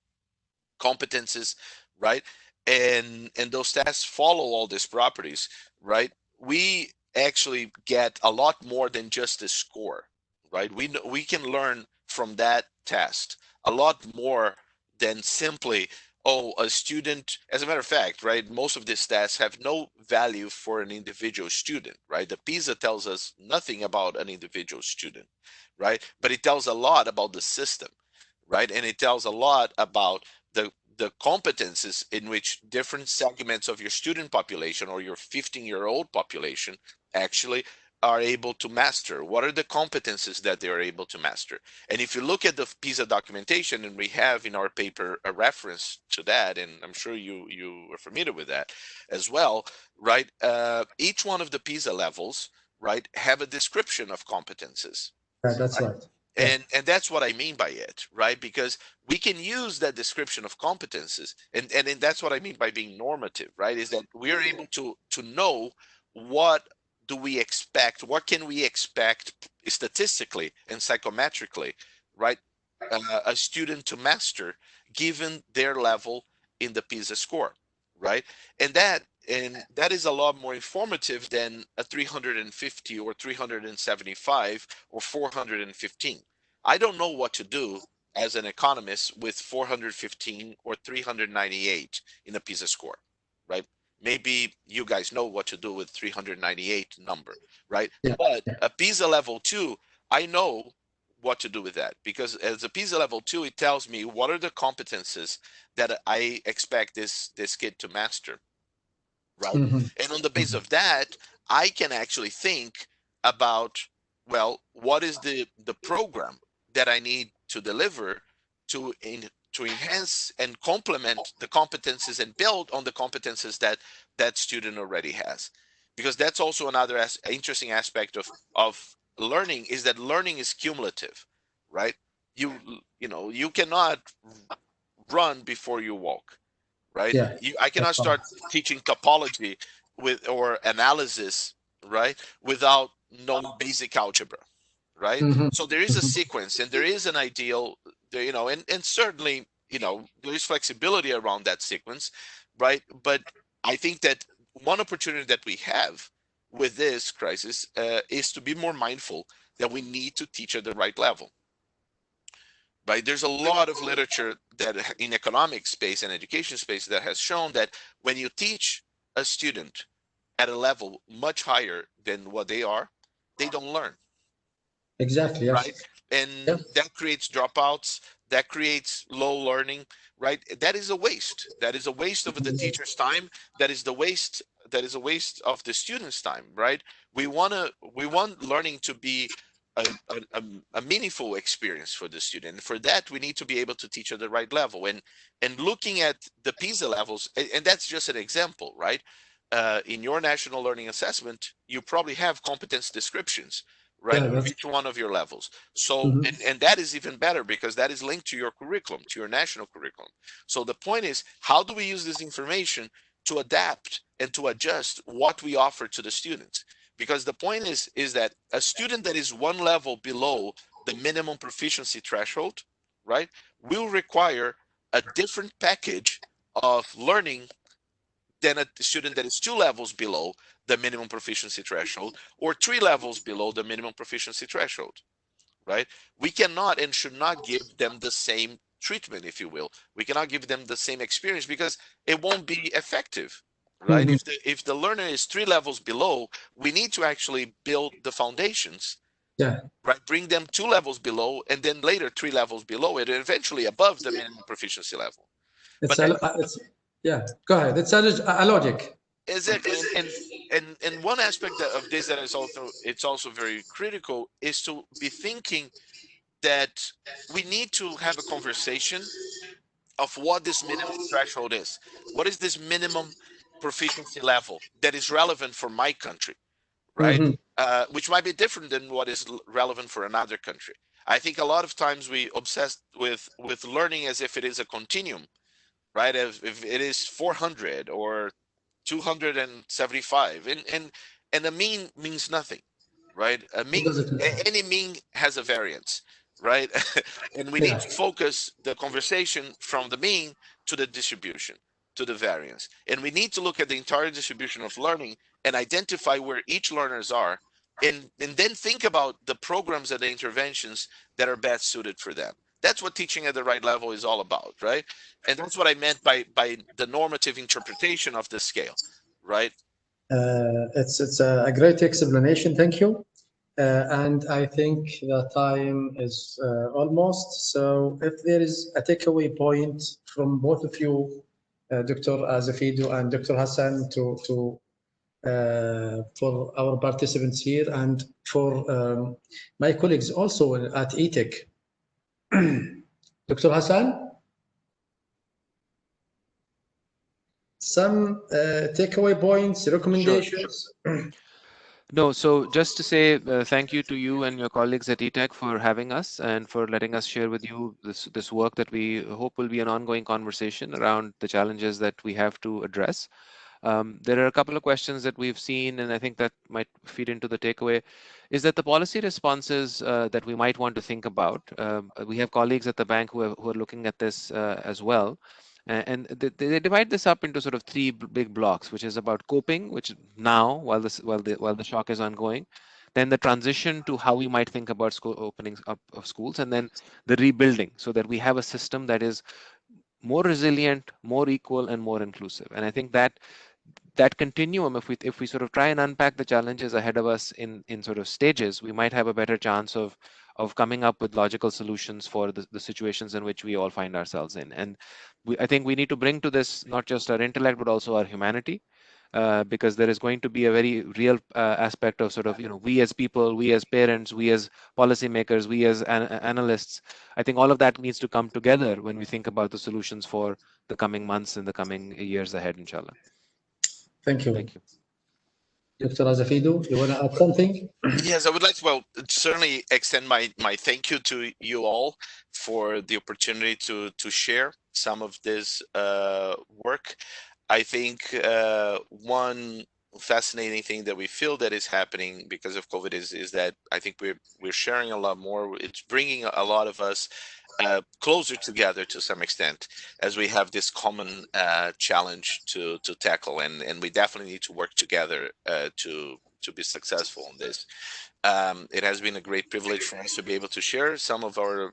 [SPEAKER 4] competences, right, and those tests follow all these properties, right, we actually get a lot more than just a score, right? We can learn from that test a lot more than simply, oh, a student. As a matter of fact, right, most of these tests have no value for an individual student, right? The PISA tells us nothing about an individual student, right? But it tells a lot about the system, right? And it tells a lot about the competences in which different segments of your student population or your 15-year-old population actually are able to master. What are the competences that they are able to master? And if you look at the PISA documentation, and we have in our paper a reference to that, and I'm sure you are familiar with that as well, right? Each one of the PISA levels, right, have a description of competences.
[SPEAKER 1] That's right.
[SPEAKER 4] And that's what I mean by it, right? Because we can use that description of competences, and that's what I mean by being normative, right? Is that we're able to know what do we expect, what can we expect statistically and psychometrically, right? A student to master given their level in the PISA score, right? And that is a lot more informative than a 350 or 375 or 415. I don't know what to do as an economist with 415 or 398 in a PISA score, right? Maybe you guys know what to do with 398 number, right?
[SPEAKER 1] Yeah.
[SPEAKER 4] But a PISA level 2, I know what to do with that, because as a PISA level 2, it tells me what are the competences that I expect this kid to master, right? And on the base of that, I can actually think about, well, what is the program that I need to deliver to enhance and complement the competences and build on the competences that student already has. Because that's also another interesting aspect of learning, is that learning is cumulative, right? You know, you cannot run before you walk, right?
[SPEAKER 1] Yeah,
[SPEAKER 4] I cannot start teaching topology or analysis, right, without knowing basic algebra, right? So there is a sequence and there is an ideal, you know, and certainly, you know, there is flexibility around that sequence, right? But I think that one opportunity that we have with this crisis is to be more mindful that we need to teach at the right level. Right? There's a lot of literature that in economic space and education space that has shown that when you teach a student at a level much higher than what they are, they don't learn.
[SPEAKER 1] Exactly. Yes.
[SPEAKER 4] Right? And that creates dropouts, that creates low learning, right? That is a waste. That is a waste of the teacher's time. That is a waste of the student's time, right? We want learning to be a meaningful experience for the student. And for that, we need to be able to teach at the right level. And looking at the PISA levels, and that's just an example, right? In your national learning assessment, you probably have competence descriptions, right?
[SPEAKER 1] Yeah,
[SPEAKER 4] For each one of your levels. So, and that is even better because that is linked to your curriculum, to your national curriculum. So the point is, how do we use this information to adapt and to adjust what we offer to the students? Because the point is that a student that is one level below the minimum proficiency threshold, right, will require a different package of learning than a student that is 2 levels below the minimum proficiency threshold or 3 levels below the minimum proficiency threshold, right? We cannot and should not give them the same treatment, if you will. We cannot give them the same experience because it won't be effective, right? If the learner is 3 levels below, we need to actually build the foundations, right? Bring them 2 levels below and then later 3 levels below it and eventually above the minimum proficiency level.
[SPEAKER 1] Go ahead. It's a logic.
[SPEAKER 4] Exactly, and one aspect of this that is also very critical is to be thinking that we need to have a conversation of what this minimum threshold is. What is this minimum proficiency level that is relevant for my country, right? Which might be different than what is relevant for another country. I think a lot of times we obsess with learning as if it is a continuum, right? If it is 400 or 275, and a mean means nothing, right? Any mean has a variance, right? And we need to focus the conversation from the mean to the distribution, to the variance. And we need to look at the entire distribution of learning and identify where each learners are, and then think about the programs and the interventions that are best suited for them. That's what teaching at the right level is all about, right? And that's what I meant by the normative interpretation of the scale, right?
[SPEAKER 1] It's a great explanation. Thank you. And I think the time is almost. So if there is a takeaway point from both of you, Dr. Azevedo and Dr. Hassan, for our participants here and for my colleagues also at ETech. Dr. Hassan, some takeaway points, recommendations?
[SPEAKER 5] No, so just to say thank you to you and your colleagues at eTech for having us and for letting us share with you this work that we hope will be an ongoing conversation around the challenges that we have to address. There are a couple of questions that we've seen, and I think that might feed into the takeaway, is that the policy responses that we might want to think about. We have colleagues at the bank who are looking at this as well. And they divide this up into sort of three big blocks, which is about coping, which now, while the shock is ongoing, then the transition to how we might think about school openings up of schools, and then the rebuilding, so that we have a system that is more resilient, more equal, and more inclusive. And I think that continuum, if we sort of try and unpack the challenges ahead of us in sort of stages, we might have a better chance of coming up with logical solutions for the situations in which we all find ourselves in. And I think we need to bring to this not just our intellect, but also our humanity, because there is going to be a very real aspect of sort of, we as people, we as parents, we as policymakers, we as analysts. I think all of that needs to come together when we think about the solutions for the coming months and the coming years ahead, inshallah.
[SPEAKER 1] Thank you.
[SPEAKER 5] Thank you.
[SPEAKER 1] Dr. Azafidu, you want to add something?
[SPEAKER 4] Yes, I would like to, well, certainly extend my thank you to you all for the opportunity to share some of this work. I think one fascinating thing that we feel that is happening because of COVID is that I think we're sharing a lot more. It's bringing a lot of us closer together to some extent, as we have this common challenge to tackle, and we definitely need to work together to be successful in this. It has been a great privilege for us to be able to share some of our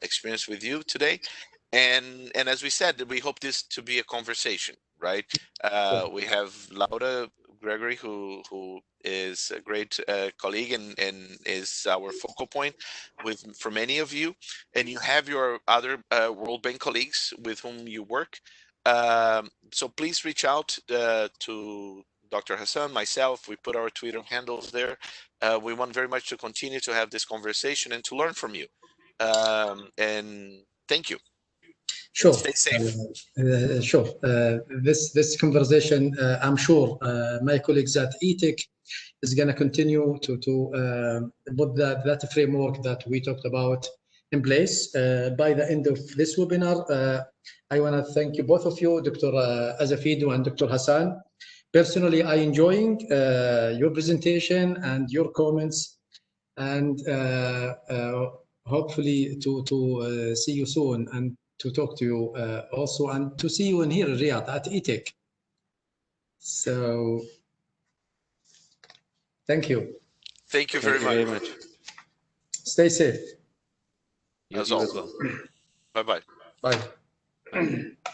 [SPEAKER 4] experience with you today, and as we said, we hope this to be a conversation, right? We have Laura Gregory, who is a great colleague and is our focal point for many of you, and you have your other World Bank colleagues with whom you work. So please reach out to Dr. Hassan, myself. We put our Twitter handles there. We want very much to continue to have this conversation and to learn from you. And thank you.
[SPEAKER 1] Sure.
[SPEAKER 4] Stay safe.
[SPEAKER 1] Sure. This conversation, I'm sure my colleagues at eTech is going to continue to put that framework that we talked about in place. By the end of this webinar, I want to thank you, both of you, Dr. Azafidu and Dr. Hassan. Personally, I enjoying your presentation and your comments, and hopefully to see you soon and to talk to you also, and to see you in here in Riyadh at eTech. So thank you.
[SPEAKER 4] Thank you very much.
[SPEAKER 1] Stay safe.
[SPEAKER 4] As always. Bye-bye.
[SPEAKER 1] Bye.